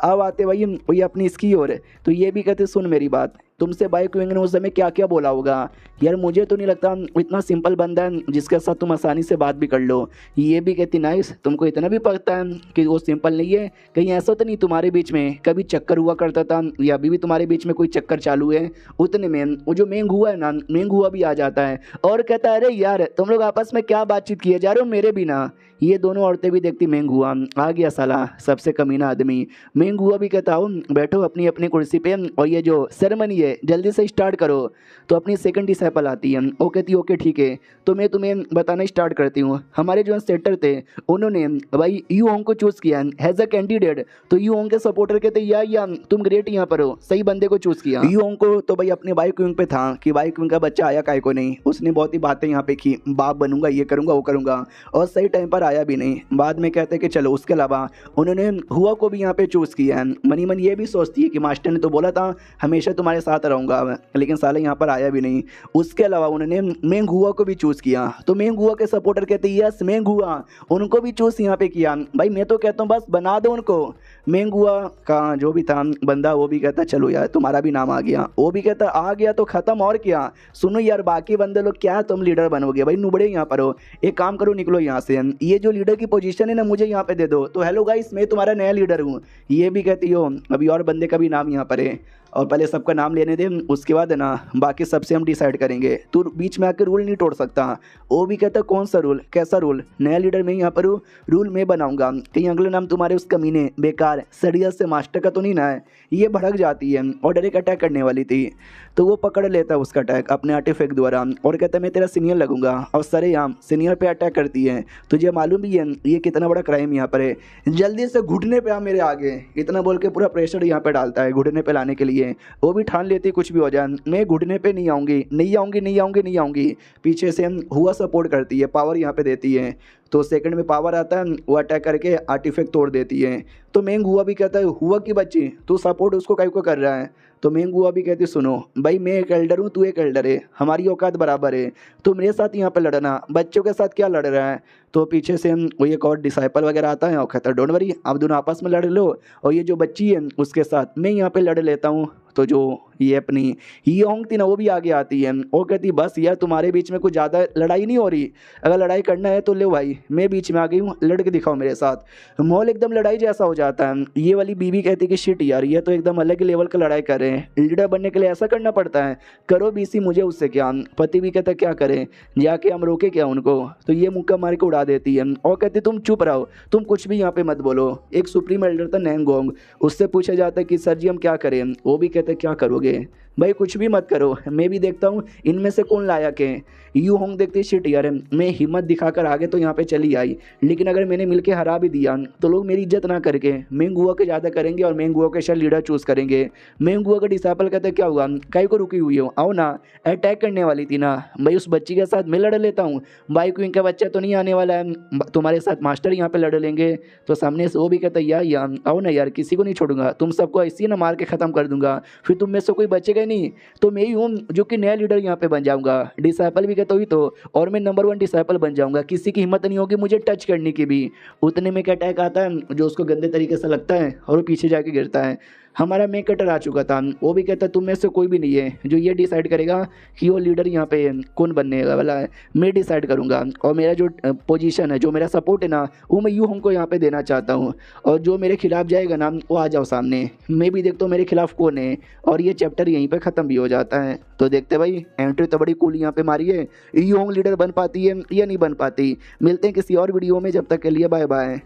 अब आते भाई वही अपनी इसकी ओर। तो ये भी कहते सुन मेरी बात, तुमसे बाइक विंग ने उस समय क्या क्या बोला होगा यार, मुझे तो नहीं लगता इतना सिंपल बंदा है जिसके साथ तुम आसानी से बात भी कर लो। ये भी कहती नाइस, तुमको इतना भी पता है कि वो सिंपल नहीं है, कहीं ऐसा तो नहीं तुम्हारे बीच में कभी चक्कर हुआ करता था, या अभी भी तुम्हारे बीच में कोई चक्कर चालू है? उतने में वो जो मेंग हुआ है ना, मेंग हुआ भी आ जाता है और कहता है अरे यार तुम लोग आपस में क्या बातचीत किए जा रहे हो मेरे बिना। ये दोनों औरतें भी देखती मेंग हुआ आ गया साला सबसे कमीना आदमी। मेंग हुआ भी कहता हूँ बैठो अपनी अपनी कुर्सी पे, और ये जो सेरेमनी है जल्दी से स्टार्ट करो। तो अपनी सेकंड डिसाइपल आती है, वो कहती है ओके ठीक है। तो मैं तुम्हें बताना स्टार्ट करती हूँ। हमारे जो सेटर थे उन्होंने भाई यू होंग को चूज़ किया हैज़ अ कैंडिडेट। तो यू होंग के सपोर्टर कहते या तुम ग्रेट यहाँ पर हो, सही बंदे को चूज़ किया। यू होंग को तो भाई अपने बाइक विंग पे था कि बाइक विंग का बच्चा आया काय को नहीं, उसने बहुत ही बातें यहाँ पे की, बाप बनूंगा, ये करूँगा वो करूँगा, और सही टाइम पर आया भी नहीं। बाद में कहते हैं कि चलो उसके अलावा उन्होंने हुआ को भी यहाँ पे चूज़ किया है। मनी मन ये भी सोचती है कि मास्टर ने तो बोला था हमेशा तुम्हारे साथ रहूँगा, लेकिन साले यहाँ पर आया भी नहीं। उसके अलावा उन्होंने मेंग हुआ को भी चूज़ किया। तो मेंग हुआ के सपोर्टर कहते हैं यस मेंग हुआ, उनको भी चूज़ यहाँ पे किया। भाई मैं तो कहता हूँ बस बना दो उनको। मेंग हुआ का जो भी था बंदा वो भी कहता चलो यार तुम्हारा भी नाम आ गया, वो भी कहता आ गया तो ख़त्म और क्या। सुनो यार बाकी बंदे लोग क्या तुम लीडर बनोगे भाई, नुबड़े यहाँ पर हो, एक काम करो निकलो यहाँ से, ये जो लीडर की पोजीशन है ना मुझे यहाँ पे दे दो। तो हेलो गाइस मैं तुम्हारा नया लीडर हूँ। ये भी कहती हो अभी और बंदे का भी नाम यहाँ पर है, और पहले सबका नाम लेने दे, उसके बाद है ना बाकी सबसे हम डिसाइड करेंगे, तू बीच में आकर रूल नहीं तोड़ सकता। वो भी कहता कौन सा रूल, कैसा रूल? नया लीडर मैं यहाँ पर हूँ, रूल मैं बनाऊंगा, कहीं अगले नाम तुम्हारे उस कमीने बेकार सड़िया से मास्टर का तो नहीं ना है। ये भड़क जाती है और डायरेक्ट अटैक करने वाली थी, तो वो पकड़ लेता है उसका अटैक अपने आर्टिफैक्ट द्वारा और कहता है मैं तेरा सीनियर लगूंगा, और सरेआम सीनियर पे अटैक करती है। तुझे मालूम भी है ये कितना बड़ा क्राइम यहाँ पर है, जल्दी से घुटने पे आ मेरे आगे, इतना बोल के पूरा प्रेशर यहाँ पे डालता है घुटने पे लाने के लिए। वो भी ठान लेती कुछ भी हो जाए मैं घुटने पे नहीं आऊँगी, नहीं आऊँगी, नहीं आऊँगी, नहीं आऊँगी। पीछे से हुआ सपोर्ट करती है, पावर यहाँ पे देती है, तो सेकंड में पावर आता है, वो अटैक करके आर्टिफैक्ट तोड़ देती है। तो मेंग हुआ भी कहता है हुआ की बच्ची तू सपोर्ट उसको काहे को कर रहा है? तो मेंग हुआ भी कहती सुनो भाई मैं एक एल्डर हूँ, तू एक एल्डर है, हमारी औकात बराबर है, तो मेरे साथ यहाँ पे लड़ना, बच्चों के साथ क्या लड़ रहा है? तो पीछे से वो एक और डिसाइपल वगैरह आता है और कहता है डोंट वरी आप दोनों आपस में लड़ लो, और ये जो बच्ची है उसके साथ मैं यहाँ पे लड़ लेता हूँ। तो जो ये अपनी ये होंग थी ना वो भी आगे आती है, वो कहती बस यार तुम्हारे बीच में कुछ ज़्यादा लड़ाई नहीं हो रही, अगर लड़ाई करना है तो ले भाई मैं बीच में आ गई हूँ, लड़ के दिखाओ मेरे साथ। माहौल एकदम लड़ाई जैसा हो जाता है। ये वाली बीबी कहती कि शिट यार ये तो एकदम अलग लेवल का लड़ाई कर रहे हैं, लीडर बनने के लिए ऐसा करना पड़ता है, करो बीसी मुझे उससे क्या। पति भी कहता क्या करें, जाके हम रोके क्या उनको? तो ये मुक्का मार के उड़ा देती है और कहती तुम चुप रहो, तुम कुछ भी यहाँ पे मत बोलो। एक सुप्रीम एल्डर था नैंगोंग, उससे पूछा जाता है कि सर जी हम क्या करें? वो भी कहते क्या करोगे भाई, कुछ भी मत करो, मैं भी देखता हूँ इनमें से कौन लायक है। यू होंग देखते शिट यार मैं हिम्मत दिखाकर आगे तो यहाँ पे चली आई, लेकिन अगर मैंने मिलके हरा भी दिया तो लोग मेरी इज्जत ना करके मेंगुआ के ज़्यादा करेंगे और मेंगुआ के शायद लीडर चूज़ करेंगे। मेंगुआ का डिसाइपल कहते क्या हुआ, काहे को रुकी हुई हो, आओ ना, अटैक करने वाली थी ना भाई, उस बच्ची के साथ मैं लड़ लेता हूँ, बाइक विंग का बच्चा तो नहीं आने वाला है, तुम्हारे साथ मास्टर यहाँ पे लड़ लेंगे। तो सामने से वो भी कहता यार आओ ना यार, किसी को नहीं छोड़ूंगा, तुम सबको ऐसे ही ना मार के ख़त्म कर दूंगा, फिर तुम में से कोई बचेगा नहीं, तो मैं ही हूँ जो कि नया लीडर यहाँ पे बन जाऊंगा। डिसाइपल भी कहता हुई तो, और मैं नंबर 1 डिसाइपल बन जाऊंगा, किसी की हिम्मत नहीं होगी मुझे टच करने की भी। उतने में क्या अटैक आता है जो उसको गंदे तरीके से लगता है और वो पीछे जाके गिरता है। हमारा मेन कटर आ चुका था, वो भी कहता तुम में से कोई भी नहीं है जो ये डिसाइड करेगा कि वो लीडर यहाँ पे कौन बनने वाला है, मैं डिसाइड करूँगा, और मेरा जो पोजीशन है, जो मेरा सपोर्ट है ना, वो मैं यू होंग को यहाँ पे देना चाहता हूँ, और जो मेरे खिलाफ जाएगा ना वो आ जाओ सामने, मैं भी देखता हूँ मेरे खिलाफ कौन है। और ये चैप्टर यहीं पर ख़त्म भी हो जाता है। तो देखते भाई एंट्री तो बड़ी कूल यहाँ पे मारी है, यू होंग लीडर बन पाती है या नहीं बन पाती। मिलते हैं किसी और वीडियो में, जब तक के लिए बाय बाय।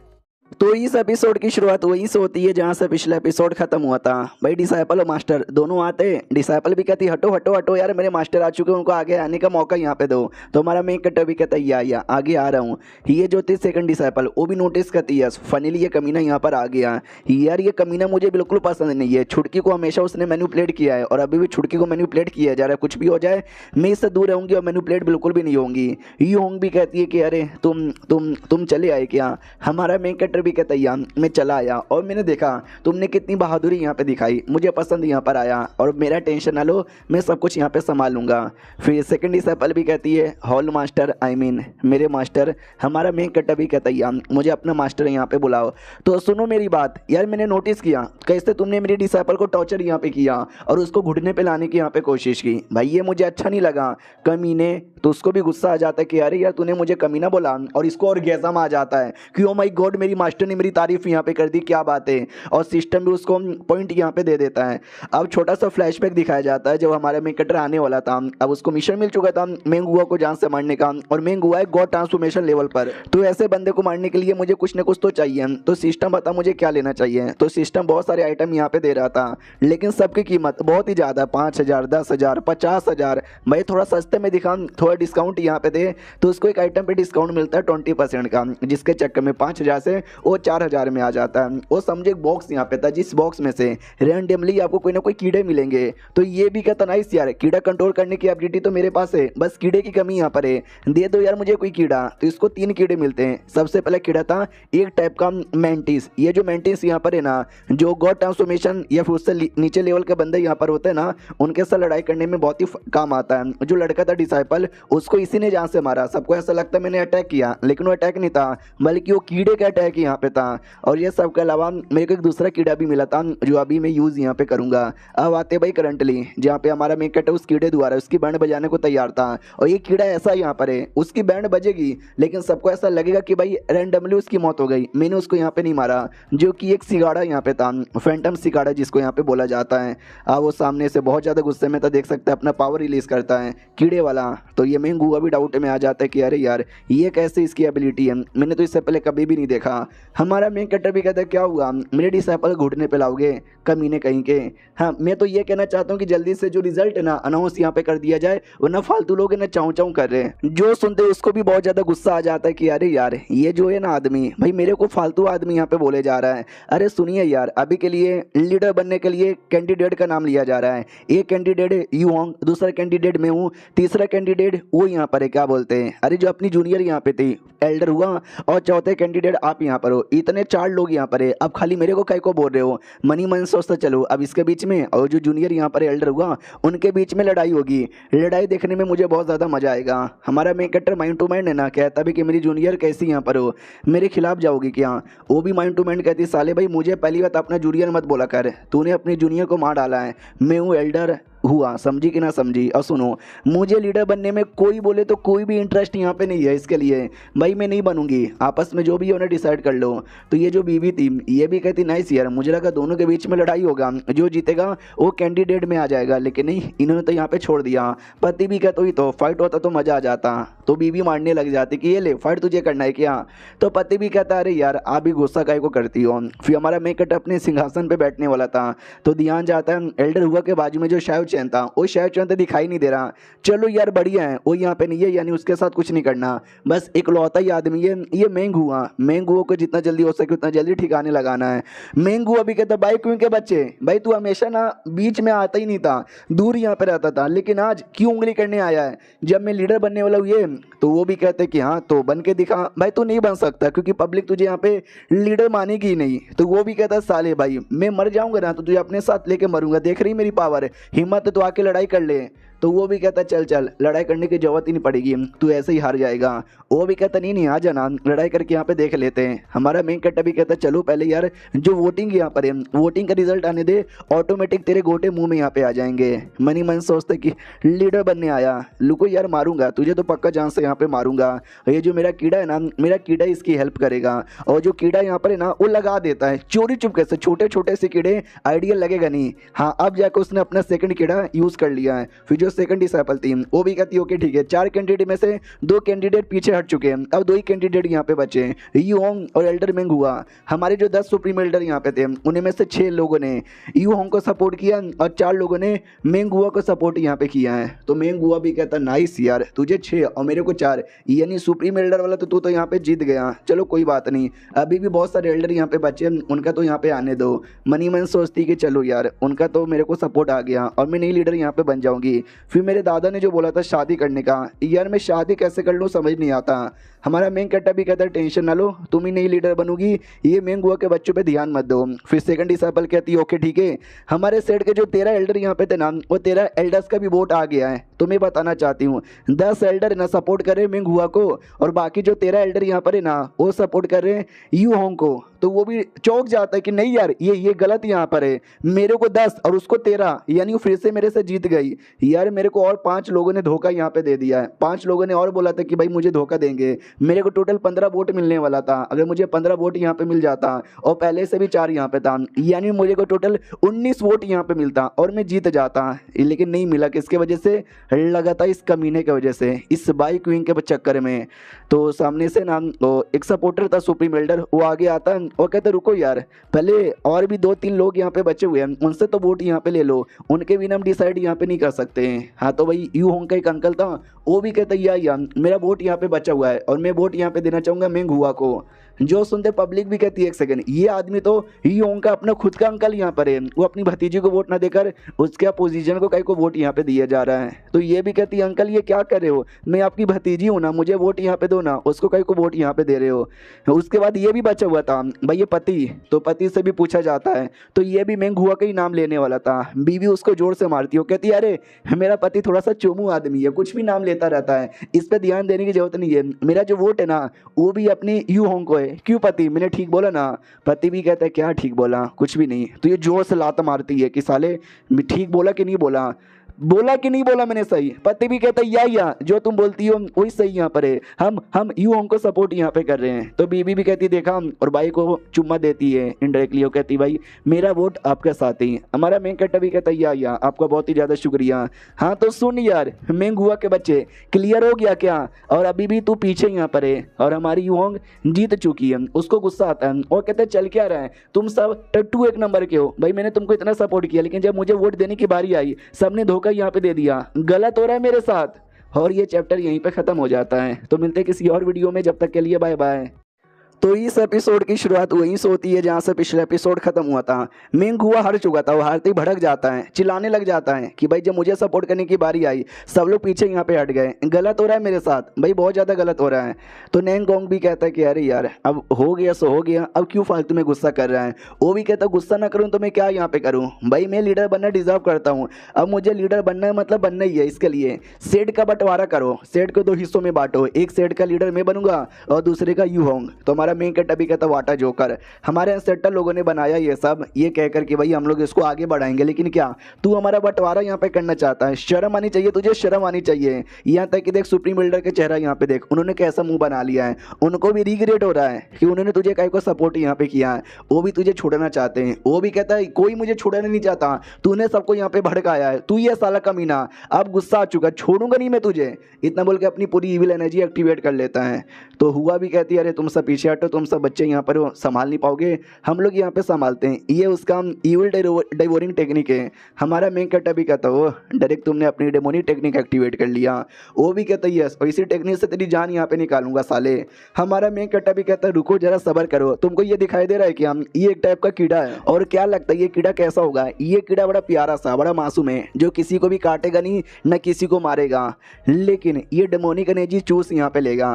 तो इस एपिसोड की शुरुआत वहीं से होती है जहाँ से पिछला एपिसोड खत्म हुआ था। भाई डिसाइपल और मास्टर दोनों आते, डिसाइपल भी कहती हटो हटो हटो यार मेरे मास्टर आ चुके हैं, उनको आगे आने का मौका यहाँ पे दो। तो हमारा मेन कटर भी कहता है या आगे आ रहा हूँ। ये जो थी सेकंड डिसाइपल वो भी नोटिस करती है फाइनली ये कमीना यहाँ पर आ गया। यार ये कमीना मुझे बिल्कुल पसंद नहीं है, छुटकी को हमेशा उसने मैनिपुलेट किया है और अभी भी छुटकी को मैनिपुलेट किया जा रहा है। कुछ भी हो जाए मैं इससे दूर रहूँगी और मैनिपुलेट बिल्कुल भी नहीं होंगी। यू होंग भी कहती है कि अरे तुम चले आए क्या। हमारा मेन कटर भी कहता या मैं चला आया और मैंने देखा तुमने कितनी बहादुरी यहाँ पे दिखाई, मुझे पसंद यहाँ पर आया और मेरा टेंशन ना लो, मैं सब कुछ यहाँ पे संभाल लूँगा। फिर सेकंड डिसेबल भी कहती है हॉल मास्टर आई मीन मेरे मास्टर, हमारा मेन कट्टा भी कहता या मुझे अपना मास्टर यहाँ पे बुलाओ। तो सुनो मेरी बात यार, मैंने नोटिस किया कैसे तुमने मेरे डिसेबल को टॉर्चर यहाँ पे किया और उसको घुटने पे लाने की यहाँ पे कोशिश की, भाई ये मुझे अच्छा नहीं लगा। कमीने तो उसको भी गुस्सा आ जाता है कि अरे यार तूने मुझे कमीना बोला, और इसको और गैज़म आ जाता है कि ओ माय गॉड मेरी मास्टर ने मेरी तारीफ यहाँ पे कर दी, क्या बात है। और सिस्टम भी उसको पॉइंट यहाँ पे दे देता है। अब छोटा सा फ्लैशबैक दिखाया जाता है जब हमारा मेन कटर आने वाला था, अब उसको मिशन मिल चुका था मेंगुआ को जान से मारने का, और मेंगुआ है गॉड ट्रांसफॉर्मेशन लेवल पर। तो ऐसे बंदे को मारने के लिए मुझे कुछ ना कुछ तो चाहिए, तो सिस्टम बता मुझे क्या लेना चाहिए। तो सिस्टम बहुत सारे आइटम यहाँ पे दे रहा था लेकिन सबकी कीमत बहुत ही ज़्यादा, 5,000, 10,000, 50,000। भाई थोड़ा सस्ते में दिखा, थोड़ा डिस्काउंट यहाँ पे दे, तो उसको एक आइटम पे डिस्काउंट मिलता है 20% का, जिसके चक्कर में 5,000 से वो 4,000 में आ जाता है। वो समझे एक बॉक्स यहाँ पे था, जिस बॉक्स में से रैंडमली आपको कोई ना कोई कीड़े मिलेंगे। तो ये भी कहता नाइस यार, कीड़ा कंट्रोल करने की एबिलिटी तो मेरे पास है, बस कीड़े की कमी यहाँ पर है, दे दो यार मुझे कोई कीड़ा। तो इसको 3 कीड़े मिलते हैं। सबसे पहला कीड़ा था एक टाइप का मेंटिस। ये जो मेंटिस यहाँ पर है ना, जो गॉड ट्रांसफॉर्मेशन या फिर उससे नीचे लेवल के बंदे यहाँ पर होते हैं ना, उनके साथ लड़ाई करने में बहुत ही काम आता है। जो लड़का था डिसाइपल, उसको इसी ने जान से मारा। सबको ऐसा लगता है मैंने अटैक किया, लेकिन वो अटैक नहीं था, बल्कि वो कीड़े का अटैक यहाँ पे था। और ये सब के अलावा मेरे को एक दूसरा कीड़ा भी मिला था जो अभी मैं यूज़ यहाँ पे करूँगा। अब आते भाई करंटली जहाँ पे हमारा मेन कट है, उस कीड़े द्वारा उसकी बैंड बजाने को तैयार था। और ये कीड़ा ऐसा यहाँ पर है, उसकी बैंड बजेगी लेकिन सबको ऐसा लगेगा कि भाई रैंडमली उसकी मौत हो गई, मैंने उसको यहाँ पे नहीं मारा। जो कि एक सिगाड़ा यहाँ पे था, फैंटम सिगाड़ा जिसको यहाँ पे बोला जाता है। वो सामने से बहुत ज़्यादा गुस्से में था, देख सकते हैं अपना पावर रिलीज करता है कीड़े वाला। तो ये मेंगुआ भी डाउट में आ जाता है कि अरे यार ये कैसे इसकी एबिलिटी है, मैंने तो इससे पहले कभी भी नहीं देखा। हमारा मेन कटर भी कहता है क्या हुआ, मेरे डिसेबल घुटने पे लाओगे कमीने कहीं के। हाँ मैं तो ये कहना चाहता हूँ कि जल्दी से जो रिजल्ट है ना अनाउंस यहाँ पे कर दिया जाए, वरना फालतू लोग है ना चाऊ चाऊ कर रहे हैं। जो सुनते उसको भी बहुत ज़्यादा गुस्सा आ जाता है कि अरे यार ये जो है ना आदमी, भाई मेरे को फालतू आदमी यहाँ पे बोले जा रहा है। अरे सुनिए यार, अभी के लिए लीडर बनने के लिए कैंडिडेट का नाम लिया जा रहा है। एक कैंडिडेट है यू होंग, दूसरा कैंडिडेट मैं हूँ, तीसरा कैंडिडेट वो यहाँ पर है क्या बोलते हैं, अरे जो अपनी जूनियर यहाँ पे थी एल्डर हुआ, और चौथे कैंडिडेट आप यहाँ पर हो। इतने 4 लोग यहाँ पर है, अब खाली मेरे को काय को बोल रहे हो। मनी मन सोचता चलो अब इसके बीच में और जो जूनियर यहाँ पर एल्डर हुआ उनके बीच में लड़ाई होगी। लड़ाई देखने में मुझे बहुत ज़्यादा मजा आएगा। हमारा main character mind to mind है ना, कहता भी कि मेरी जूनियर कैसी यहाँ पर हो, मेरे खिलाफ जाओगी क्या। वो भी माइंड टू माइंड कहती साले भाई मुझे पहली बात अपना जूनियर मत बोला कर, तूने अपनी जूनियर को मार डाला है, मैं हूँ एल्डर हुआ, समझी कि ना समझी। और सुनो मुझे लीडर बनने में कोई बोले तो कोई भी इंटरेस्ट यहाँ पे नहीं है, इसके लिए भाई मैं नहीं बनूंगी, आपस में जो भी है उन्हें डिसाइड कर लो। तो ये जो बीवी थी ये भी कहती नाइस यार, मुझे लगा दोनों के बीच में लड़ाई होगा, जो जीतेगा वो कैंडिडेट में आ जाएगा, लेकिन नहीं इन्होंने तो यहाँ पे छोड़ दिया। पति भी कहते ही तो फाइट होता तो मजा आ जाता, तो बीवी मारने लग जाती कि ये ले फाइट तुझे करना है क्या। तो पति भी कहता अरे यार आप भी गुस्सा काय को करती हो। फिर हमारा मेकट अपने सिंहासन पे बैठने वाला था, तो ध्यान जाता है एल्डर हुआ के बाजू में जो शैव चैन था, वो शैव चैन तो दिखाई नहीं दे रहा। चलो यार बढ़िया है, वो यहाँ पे नहीं है, यानी उसके साथ कुछ नहीं करना, बस इकलौता ही आदमी है ये मेंगुआ। मेंगुआ को जितना जल्दी हो सके उतना जल्दी ठिकाने लगाना है। मेंगुआ भी कहता भाई क्यों के बच्चे, भाई तू हमेशा ना बीच में आता ही नहीं था, दूर यहाँ पे रहता था, लेकिन आज क्यों उंगली करने आया है जब मैं लीडर बनने वाला हूँ ये। तो वो भी कहते कि हाँ तो बन के दिखा। भाई तू नहीं बन सकता क्योंकि पब्लिक तुझे यहाँ पे लीडर मानेगी ही नहीं। तो वो भी कहता साले भाई मैं मर जाऊंगा ना तो तुझे अपने साथ लेके मरूंगा, देख रही मेरी पावर, हिम्मत तो आके लड़ाई कर ले। तो वो भी कहता चल चल लड़ाई करने की जरूरत ही नहीं पड़ेगी, तू ऐसे ही हार जाएगा। वो भी कहता नहीं आ जाना लड़ाई करके यहाँ पे देख लेते हैं। हमारा मेन कट्टा भी कहता चलो पहले यार जो वोटिंग यहाँ पर है वोटिंग का रिजल्ट आने दे, ऑटोमेटिक तेरे गोटे मुंह में यहाँ पे आ जाएंगे। मनी मन सोचते कि लीडर बनने आया, लुको यार मारूंगा तुझे तो पक्का जान से यहाँ पे मारूंगा। ये जो मेरा कीड़ा है ना, मेरा कीड़ा इसकी हेल्प करेगा, और जो कीड़ा यहाँ पर है ना वो लगा देता है चोरी चुपके से, छोटे छोटे से कीड़े आइडियल लगेगा नहीं। हाँ अब जाकर उसने अपना सेकंड कीड़ा यूज कर लिया है। फिर जो सेकंड डिसेबल थी वो भी कहती ओके ठीक है, 4 कैंडिडेट में से 2 कैंडिडेट पीछे हट चुके हैं, अब 2 ही कैंडिडेट यहाँ पे बचे, यू होंग और एल्डर मेंग हुआ। हमारे जो 10 सुप्रीम एल्डर यहाँ पे थे उन्हें में से 6 लोगों ने यू होंग को सपोर्ट किया और 4 लोगों ने मेंग हुआ को सपोर्ट यहाँ पे किया है। तो मेंग हुआ भी कहता नाइस यार तुझे 6 और मेरे को 4, यानी सुप्रीम एल्डर वाला तो तू तो यहाँ पे जीत गया। चलो कोई बात नहीं, अभी भी बहुत सारे एल्डर यहाँ पे बचे, उनका तो यहाँ पे आने दो। मनी मन सोचती कि चलो यार उनका तो मेरे को सपोर्ट आ गया और मैं नई लीडर यहाँ पे बन जाऊंगी। फिर मेरे दादा ने जो बोला था शादी करने का, यार मैं शादी कैसे कर लूँ समझ नहीं आता। हमारा मेन कट्टा भी कहता है टेंशन ना लो, तुम ही नई लीडर बनोगी, ये मेन गुआ के बच्चों पे ध्यान मत दो। फिर सेकंड डिसाइपल कहती है ओके ठीक है। हमारे सेट के जो 13 एल्डर यहाँ पे थे ना, वो 13 एल्डर्स का भी वोट आ गया है। तो मैं बताना चाहती हूँ 10 एल्डर ना सपोर्ट कर रहे मेंग हुआ को, और बाकी जो 13 एल्डर यहाँ पर है ना वो सपोर्ट कर रहे हैं यू होंग को। तो वो भी चौंक जाता है कि नहीं यार ये गलत यहाँ पर है, मेरे को 10 और उसको 13, यानी वो फिर से मेरे से जीत गई। यार मेरे को और 5 लोगों ने धोखा यहाँ पे दे दिया है। 5 लोगों ने और बोला था कि भाई मुझे धोखा देंगे। मेरे को टोटल 15 वोट मिलने वाला था, अगर मुझे 15 वोट यहाँ पे मिल जाता और पहले से भी 4 यहाँ पे था, यानी मुझे को टोटल 19 वोट यहाँ पे मिलता और मैं जीत जाता। लेकिन नहीं मिला, किसके वजह से? लगातार इस कमीने की वजह से, इस बाई क्वीन के चक्कर में। तो सामने से ना एक सपोर्टर था सुप्रीम एल्डर, वो आगे आता और कहते रुको यार, पहले और भी 2-3 लोग यहाँ पे बचे हुए हैं, उनसे तो वोट यहाँ पे ले लो, उनके बिना हम डिसाइड यहाँ पे नहीं कर सकते हैं। हाँ तो भाई यू होंग का एक अंकल था, वो भी कहता या मेरा वोट यहाँ पे बचा हुआ है और मैं वोट यहाँ पे देना चाहूँगा मेंग हुआ को। जो सुनते पब्लिक भी कहती है एक सेकंड, ये आदमी तो यू होंग का अपना खुद का अंकल यहाँ पर है, वो अपनी भतीजी को वोट ना देकर उसके अपोजिशन को कई को वोट यहाँ पे दिया जा रहा है। तो ये भी कहती है अंकल ये क्या कर रहे हो, मैं आपकी भतीजी हूँ ना, मुझे वोट यहाँ पे दो ना, उसको कई को वोट यहाँ पे दे रहे हो। उसके बाद ये भी बचा हुआ था भाई ये पति, तो पति से भी पूछा जाता है, तो ये भी मेंग हुआ का ही नाम लेने वाला था। बीवी उसको जोर से मारती है, वो कहती है अरे मेरा पति थोड़ा सा चोमू आदमी है, कुछ भी नाम लेता रहता है, इस पर ध्यान देने की जरूरत नहीं है, मेरा जो वोट है ना वो भी अपनी यू होंग को है। क्यों पति, मैंने ठीक बोला ना? पति भी कहता है क्या ठीक बोला, कुछ भी नहीं। तो ये जोर से लात मारती है कि साले ठीक बोला कि नहीं बोला, बोला कि नहीं बोला मैंने सही? पति भी कहता है या जो तुम बोलती हो वही सही यहाँ पर है, हम यू होंग को सपोर्ट यहाँ पे कर रहे हैं। तो बीबी भी कहती देखा, और भाई को चुम्मा देती है इनडायरेक्टली, वो कहती भाई मेरा वोट आपके साथ ही। हमारा मेंग कट्टा भी कहता है या आपका बहुत ही ज़्यादा शुक्रिया। हाँ तो सुन यार मेंग हुआ के बच्चे, क्लियर हो गया क्या? और अभी भी तू पीछे यहाँ पर है और हमारी यू होंग जीत चुकी है। उसको गुस्सा आता है और कहते चल क्या रहा है, तुम सब टट्टू एक नंबर के हो। भाई मैंने तुमको इतना सपोर्ट किया, लेकिन जब मुझे वोट देने की बारी आई सबने धोखा यहाँ पे दे दिया, गलत हो रहा है मेरे साथ। और ये चैप्टर यहीं पे खत्म हो जाता है। तो मिलते हैं किसी और वीडियो में, जब तक के लिए बाय बाय। तो इस एपिसोड की शुरुआत वहीं से होती है जहाँ से पिछला एपिसोड खत्म हुआ था। मेंग हुआ हार चुका था, वो हारते ही भड़क जाता है, चिल्लाने लग जाता है कि भाई जब मुझे सपोर्ट करने की बारी आई सब लोग पीछे यहाँ पे हट गए, गलत हो रहा है मेरे साथ, भाई बहुत ज़्यादा गलत हो रहा है। तो नेंग गोंग भी कहता है कि अरे यार अब हो गया सो हो गया, अब क्यों फालतू में गुस्सा कर रहा है। वो भी कहता गुस्सा ना करूँ तो मैं क्या यहाँ पे करूँ, भाई मैं लीडर बनना डिजर्व करता हूँ, अब मुझे लीडर बनना है मतलब बनना ही है। इसके लिए सेट का बंटवारा करो, सेट को 2 हिस्सों में बांटो, एक सेट का लीडर मैं बनूंगा और दूसरे का यू होंग। तो हमारा मेंग कट्टा भी कहता वाटा जोकर, हमारे एंसेस्टर लोगों ने बनाया ये सब, ये कहकर कि भाई हम लोग इसको आगे बढ़ाएंगे, लेकिन क्या तू हमारा बंटवारा यहाँ पे करना चाहता है? शर्म आनी चाहिए तुझे, शर्म आनी चाहिए। यहाँ तक कि देख सुप्रीम बिल्डर के चेहरा यहाँ पे देख, उन्होंने कैसा मुंह बना लिया है, उनको भी रिग्रेट हो रहा है कि उन्होंने तुझे कहीं को सपोर्ट यहाँ पे किया है, वो भी तुझे छोड़ना चाहते हैं। वो भी कहता है कोई मुझे छोड़ना नहीं चाहता, तूने सबको यहाँ पे भड़काया है, तू ये साला कमीना, अब गुस्सा आ चुका, छोड़ूंगा नहीं मैं तुझे, इतना बोल के अपनी पूरी इविल एनर्जी एक्टिवेट कर लेता है। तो हुआ भी कहती है अरे तुम सब पीछे हटो, तुम सब बच्चे यहाँ पर संभाल नहीं पाओगे, हम लोग यहाँ पे संभालते हैं, ये उसका इविल डिवोरिंग टेक्निक है। हमारा मेंग कट्टा भी कहता हो डायरेक्ट तुमने अपनी डेमोनिक टेक्निक एक्टिवेट कर लिया। वो भी कहता है यस, और इसी टेक्निक से तेरी जान यहाँ पे निकालूंगा साले। हमारा मेंग कट्टा भी कहता है रुको जरा सब्र करो, तुमको ये दिखाई दे रहा है कि हम ये एक टाइप का कीड़ा है, और क्या लगता है ये कीड़ा कैसा होगा? ये कीड़ा बड़ा प्यारा सा, बड़ा मासूम है, जो किसी को भी काटेगा नहीं, न किसी को मारेगा, लेकिन ये डेमोनिक एनर्जी चूस यहाँ पे लेगा।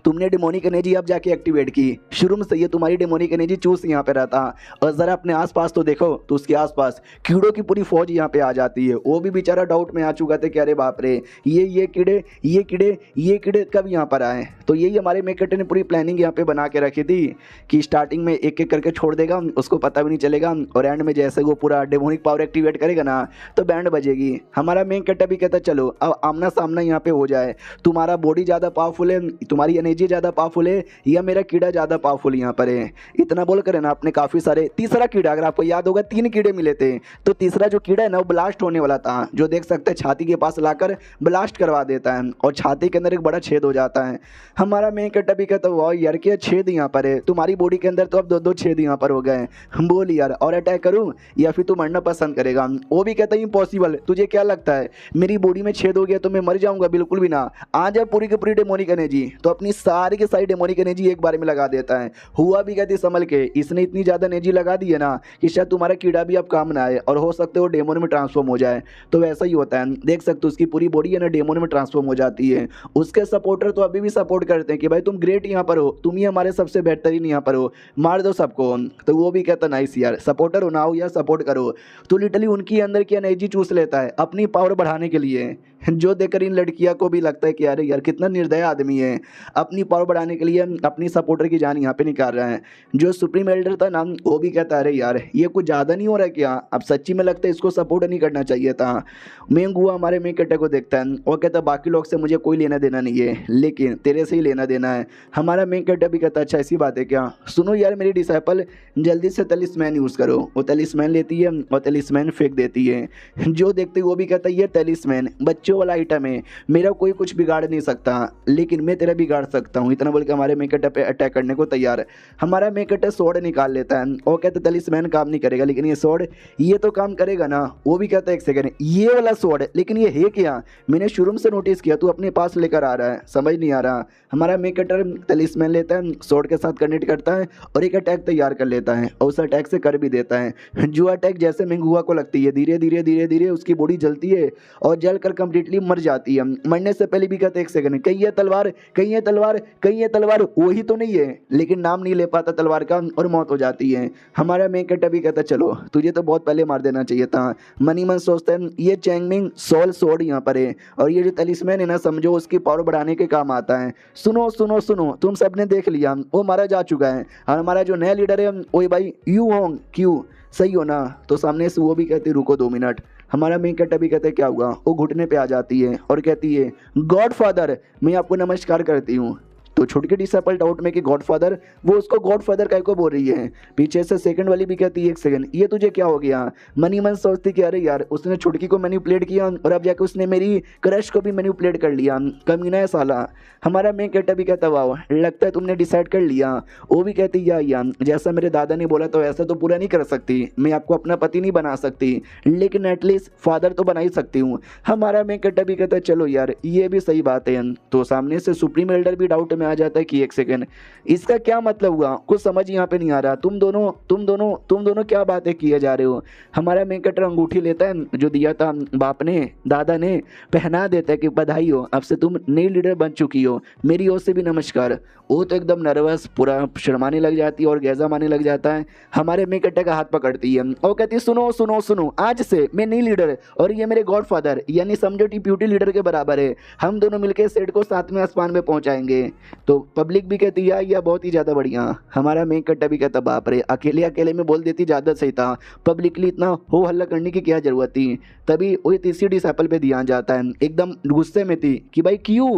तुमने डेमोनिक एनर्जी अब जाके एक्टिवेट की, शुरू से ये तुम्हारी डेमोनिक एनर्जी चूस यहाँ पे रहता, और जरा अपने आसपास तो देखो, तो उसके आसपास कीड़ों की पूरी फौज यहाँ पे आ जाती है। वो भी बेचारा डाउट में आ चुका था कि अरे बाप रे ये कीड़े कब यहाँ पर आए। तो यही हमारे मेंग कट्टे ने पूरी प्लानिंग यहाँ पे बना के रखी थी कि स्टार्टिंग में एक एक करके छोड़ देगा, उसको पता भी नहीं चलेगा, और एंड में जैसे वो पूरा डेमोनिक पावर एक्टिवेट करेगा ना तो बैंड बजेगी। हमारा मेंग कट्टा भी कहता चलो अब आमना सामना यहाँ पे हो जाए, तुम्हारा बॉडी ज़्यादा पावरफुल है, तुम्हारी एनर्जी ज़्यादा पावरफुल है, या मेरा कीड़ा ज़्यादा पावरफुल यहाँ पर है। इतना बोल कर ना आपने काफ़ी सारे, तीसरा कीड़ा अगर आपको याद होगा 3 कीड़े मिले थे, तो तीसरा जो कीड़ा है ना वो ब्लास्ट होने वाला था, जो देख सकते हैं छाती के पास लाकर ब्लास्ट करवा देता है और छाती के अंदर एक बड़ा छेद हो जाता है। हमारा मेंग कट्टा भी कहता वाह यार क्या छेद यहाँ पर है, तुम्हारी बॉडी के अंदर तो अब 2-2 छेद यहाँ पर हो गए, बोल यार और अटैक करूँ या फिर तू मरना पसंद करेगा? वो भी कहता है इम्पॉसिबल, तुझे क्या लगता है मेरी बॉडी में छेद हो गया तो मैं मर जाऊंगा? बिल्कुल भी ना, आ जाए पूरी की पूरी डेमोनिक एनर्जी, तो अपनी सारी की सारी डेमोनिक एनर्जी एक बार में लगा देता है। हुआ भी कहती संभल के, इसने इतनी ज़्यादा एनर्जी लगा दी है ना कि शायद तुम्हारा कीड़ा भी अब काम ना आए और हो सकते हो डेमोन में ट्रांसफॉर्म हो जाए। तो वैसा ही होता है, देख सकते हो उसकी पूरी बॉडी है ना डेमोन में ट्रांसफॉर्म हो जाती है। उसके सपोर्टर तो अभी भी सपोर्ट करते हैं कि भाई तुम ग्रेट यहाँ पर हो, तुम ही हमारे सबसे बेहतरीन यहाँ पर हो, मार दो सबको। तो वो भी कहता नाइस यार, सपोर्टर हो ना हो यार सपोर्ट करो। तो लिटरली उनकी अंदर की एनर्जी चूस लेता है अपनी पावर बढ़ाने के लिए, जो देखकर इन लड़कियों को भी लगता है कि अरे यार कितना निर्दय आदमी है, अपनी पावर बढ़ाने के लिए अपनी सपोर्टर की जान यहाँ पे निकाल रहा है। जो सुप्रीम एल्डर था ना वो भी कहता है अरे यार ये कुछ ज़्यादा नहीं हो रहा है क्या, अब सच्ची में लगता है इसको सपोर्ट नहीं करना चाहिए था। मेंग हुआ हमारे मेंग कट्टे को देखता है और कहता है बाकी लोग से मुझे कोई लेना देना नहीं है लेकिन तेरे से ही लेना देना है। हमारा मेंग कट्टा भी कहता है अच्छा ऐसी बात है क्या, सुनो यार मेरी डिसाइपल जल्दी से तलिस्मैन यूज़ करो। वो तलिस्मैन लेती है और तलिस्मैन फेंक देती है। जो देखते वो भी कहता है ये तलिस्मैन बच्चों वाला आइटम है, मेरा कोई कुछ बिगाड़ नहीं सकता लेकिन मैं तेरा बिगाड़ सकता हूँ। इतना बोल के हमारे मेंग कट्टा पे अटैक करने को तैयार है। हमारा मेंग कट्टा स्वॉर्ड निकाल लेता है और कहता है तलिस्मैन काम नहीं करेगा लेकिन ये स्वॉर्ड ये तो काम करेगा ना। वो भी कहता है एक सेकंड ये वाला स्वॉर्ड लेकिन ये है क्या, मैंने शुरू से नोटिस किया तू अपने पास लेकर आ रहा है, समझ नहीं आ रहा। हमारा मेंग कट्टा तलिस्मैन लेता है, स्वॉर्ड के साथ कनेक्ट करता है और एक अटैक तैयार कर लेता है और उस अटैक से कर भी देता है। जो अटैक जैसे मेंग हुआ को लगती है धीरे धीरे धीरे धीरे उसकी बॉडी जलती है और जल कर कंप्लीटली मर जाती है। मरने से पहले भी कहते एक सेकंड कहीं है तलवार, कहीं है तलवार, कहीं है तलवार, वही तो नहीं है लेकिन नाम नहीं ले पाता तलवार का और मौत हो जाती है। हमारा मेंग कट्टा भी कहता चलो तुझे तो बहुत पहले मार देना चाहिए था। मनी मन सोचता है ये चैंगमिंग सोल स्वॉर्ड यहाँ पर है और ये जो तलिस्मैन है ना समझो उसकी पावर बढ़ाने के काम आता है। सुनो सुनो सुनो तुम सबने देख लिया वो मारा जा चुका है और हमारा जो नया लीडर है वही भाई यू होंग क्यों सही हो ना। तो सामने से वो भी कहती रुको 2 मिनट। हमारा मेंग कट्टा भी कहते क्या हुआ, वो घुटने पे आ जाती है और कहती है गॉड फादर मैं आपको नमस्कार करती हूँ। तो छुटकी डिसाइपल डाउट में कि गॉड फादर, वो उसको गॉड फादर काय को बोल रही है। पीछे से सेकंड वाली भी कहती है एक सेकंड ये तुझे क्या हो गया। मनी मन सोचती कि अरे यार उसने छुटकी को मैनिपुलेट किया और अब जाके उसने मेरी क्रश को भी मैनिपुलेट कर लिया, कमीना है साला। हमारा मेंग कट्टा भी कहता वाह लगता है तुमने डिसाइड कर लिया। वो भी कहती या जैसा मेरे दादा ने बोला तो ऐसा तो पूरा नहीं कर सकती, मैं आपको अपना पति नहीं बना सकती लेकिन एटलीस्ट फादर तो बना ही सकती हूँ। हमारा मेंग कट्टा भी कहता चलो यार ये भी सही बात है। तो सामने से सुप्रीम एल्डर भी डाउट में आ जाता है कि एक सेकंड इसका क्या मतलब हुआ, कुछ समझ यहाँ पे नहीं आ रहा, तुम दोनों क्या बातें किए जा रहे हो। हमारा मेंग कट्टा अंगूठी लेता है जो दिया था बाप ने दादा ने, पहना देता है कि बधाई हो अब से तुम नई लीडर बन चुकी हो, मेरी ओर से भी नमस्कार। वो तो एकदम नर्वस पूरा शर्माने लग जाती है और गैजा मारने लग जाता है। हमारे मेंग कट्टा का हाथ पकड़ती है और कहती है सुनो सुनो सुनो आज से मैं नई लीडर और ये मेरे गॉड फादर यानी समझो डिप्यूटी लीडर के बराबर है, हम दोनों मिलकर सेठ को 7वें आसमान में पहुंचाएंगे। तो पब्लिक भी कहती है यह बहुत ही ज़्यादा बढ़िया। हमारा मेंग कट्टा भी कहता बाप रे अकेले अकेले में बोल देती ज़्यादा सही था, पब्लिकली इतना हो हल्ला करने की क्या ज़रूरत थी। तभी वही तीसरी डिसाइपल पे ध्यान जाता है, एकदम गुस्से में थी कि भाई क्यों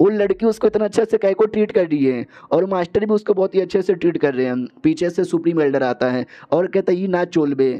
वो लड़की उसको इतना अच्छे से काय को ट्रीट कर रही है और मास्टर भी उसको बहुत ही अच्छे से ट्रीट कर रहे हैं। पीछे से सुप्रीम एल्डर आता है और कहता है ये ना चोलबे।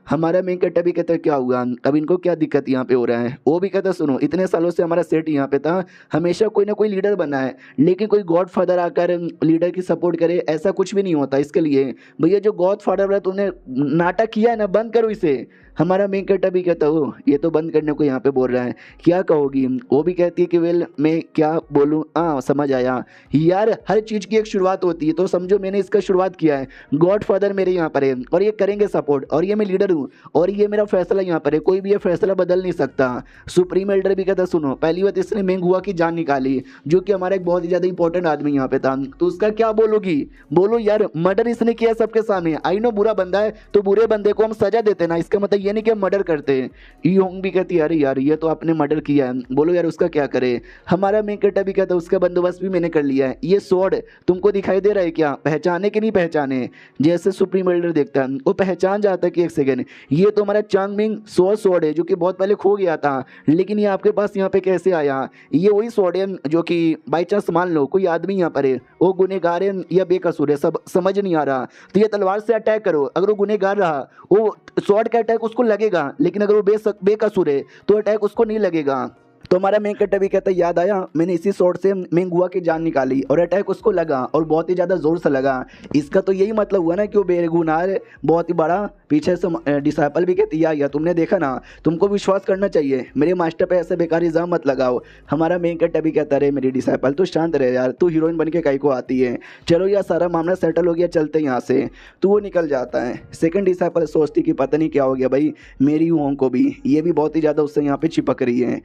हमारा मेंग कट्टा भी कहता है क्या हुआ, अब इनको क्या दिक्कत यहाँ पे हो रहा है। वो भी कहता है सुनो इतने सालों से हमारा सेट यहाँ पे था, हमेशा कोई ना कोई लीडर बना है लेकिन कोई गॉड फादर आकर लीडर की सपोर्ट करे ऐसा कुछ भी नहीं होता। इसके लिए भैया जो गॉड फादर वाला तुमने नाटक किया है ना बंद करो इसे। हमारा मेंग कट्टा भी कहता हो ये तो बंद करने को यहाँ पे बोल रहा है, क्या कहोगी। वो भी कहती है कि वेल मैं क्या बोलूँ, हाँ समझ आया यार हर चीज़ की एक शुरुआत होती है तो समझो मैंने इसका शुरुआत किया है, गॉड फादर मेरे यहाँ पर है और ये करेंगे सपोर्ट और ये मैं लीडर हूँ और ये मेरा फैसला यहाँ पर है, कोई भी ये फैसला बदल नहीं सकता। सुप्रीम एल्डर भी कहता सुनो पहली बात इसने मेंग हुआ की जान निकाली जो कि हमारा एक बहुत ही ज़्यादा इंपॉर्टेंट आदमी यहाँ पे था, तो उसका क्या बोलोगी। बोलो यार मर्डर इसने किया सबके सामने, आई नो बुरा बंदा है तो बुरे बंदे को हम सजा देते ना, इसका मतलब ये नहीं कि हम मर्डर करते हैं। ई होंग भी कहती है अरे यार ये तो आपने मर्डर किया है, बोलो यार उसका क्या करे। हमारा मेंग कट्टा भी कहता है उसका बंदोबस्त भी मैंने कर लिया है, ये स्वॉर्ड तुमको दिखाई दे रहा है क्या, पहचाने कि नहीं पहचाने। जैसे सुप्रीम एल्डर देखता है वो पहचान जाता है कि एक सेकंड ये तो हमारा चांगमिंग स्वॉर्ड है जो कि बहुत पहले खो गया था लेकिन ये आपके पास यहाँ पे कैसे आया। ये वही स्वॉर्ड है जो कि बाई चांस मान लो कोई आदमी यहाँ पर है वो गुनहगार है या बेकसूर है, सब समझ नहीं आ रहा तो ये तलवार से अटैक करो, अगर वो गुनहगार रहा वो स्वॉर्ड का अटैक उसको लगेगा लेकिन अगर वो बेकसूर है तो अटैक उसको नहीं लगेगा। तो हमारा मेन कैरेक्टर भी कहता है याद आया मैंने इसी शॉट से मेंगुआ की जान निकाली और अटैक उसको लगा और बहुत ही ज़्यादा जोर से लगा। इसका तो यही मतलब हुआ ना कि वो बेगुनाह है, बहुत ही बड़ा। पीछे से डिसाइपल भी कहती या तुमने देखा ना, तुमको विश्वास करना चाहिए, मेरे मास्टर पे ऐसे बेकार इल्जाम मत लगाओ। हमारा मेन कैरेक्टर भी कहता रहे मेरी डिसाइपल तू शांत रहे यार, तू हीरोइन बन के काहे को आती है, चलो यार सारा मामला सेटल हो गया चलते यहाँ से। तो वो निकल जाता है। सेकंड डिसाइपल सोचती कि पता नहीं क्या हो गया भाई मेरी होंग को भी, ये भी बहुत ही ज़्यादा उससे यहाँ पे चिपक रही है।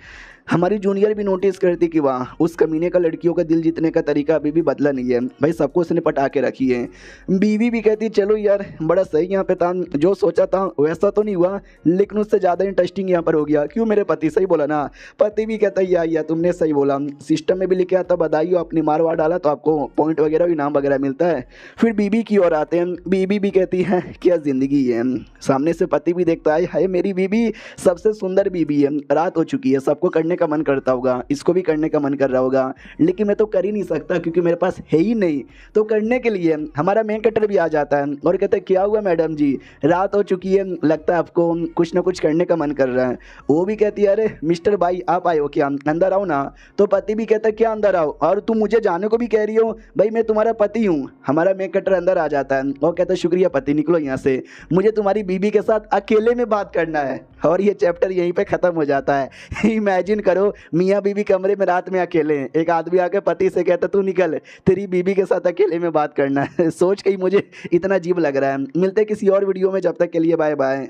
हमारी जूनियर भी नोटिस करती कि वाह उस कमीने का लड़कियों का दिल जीतने का तरीका अभी भी बदला नहीं है भाई, सबको उसने पटा के रखी है। बीवी भी कहती चलो यार बड़ा सही यहाँ पे था, जो सोचा था वैसा तो नहीं हुआ लेकिन उससे ज़्यादा इंटरेस्टिंग यहाँ पर हो गया। क्यों मेरे पति, सही बोला ना। पति भी कहता है या तुमने सही बोला, सिस्टम में भी लिखे आता बधाई हो अपनी मार वार डाला तो आपको पॉइंट वगैरह इनाम वगैरह मिलता है। फिर बीबी की ओर आते हैं। बीबी भी कहती है क्या ज़िंदगी है। सामने से पति भी देखता है हाय मेरी बीबी सबसे सुंदर बीबी है, रात हो चुकी है, सबको करने का मन करता होगा, इसको भी करने का मन कर रहा होगा लेकिन मैं तो कर ही नहीं सकता क्योंकि मेरे पास है ही नहीं। तो करने के लिए हमारा मेन कैरेक्टर भी आ जाता है और कहता है क्या हुआ मैडम जी, रात हो चुकी है, लगता है आपको कुछ ना कुछ करने का मन कर रहा है। वो भी कहती है अरे मिस्टर भाई आप आए हो क्या, अंदर आओ ना। तो पति भी कहता है क्या अंदर आओ, और तुम मुझे जाने को भी कह रही हो, भाई मैं तुम्हारा पति हूँ। हमारा मेन कैरेक्टर अंदर आ जाता है और कहता है शुक्रिया पति, निकलो यहाँ से, मुझे तुम्हारी बीबी के साथ अकेले में बात करना है। और ये चैप्टर यहीं पे ख़त्म हो जाता है। इमेजिन करो मियाँ बीवी कमरे में रात में अकेले हैं, एक आदमी आके पति से कहता तू निकल तेरी बीबी के साथ अकेले में बात करना है। सोच के ही मुझे इतना अजीब लग रहा है। मिलते किसी और वीडियो में, जब तक के लिए बाय बाय।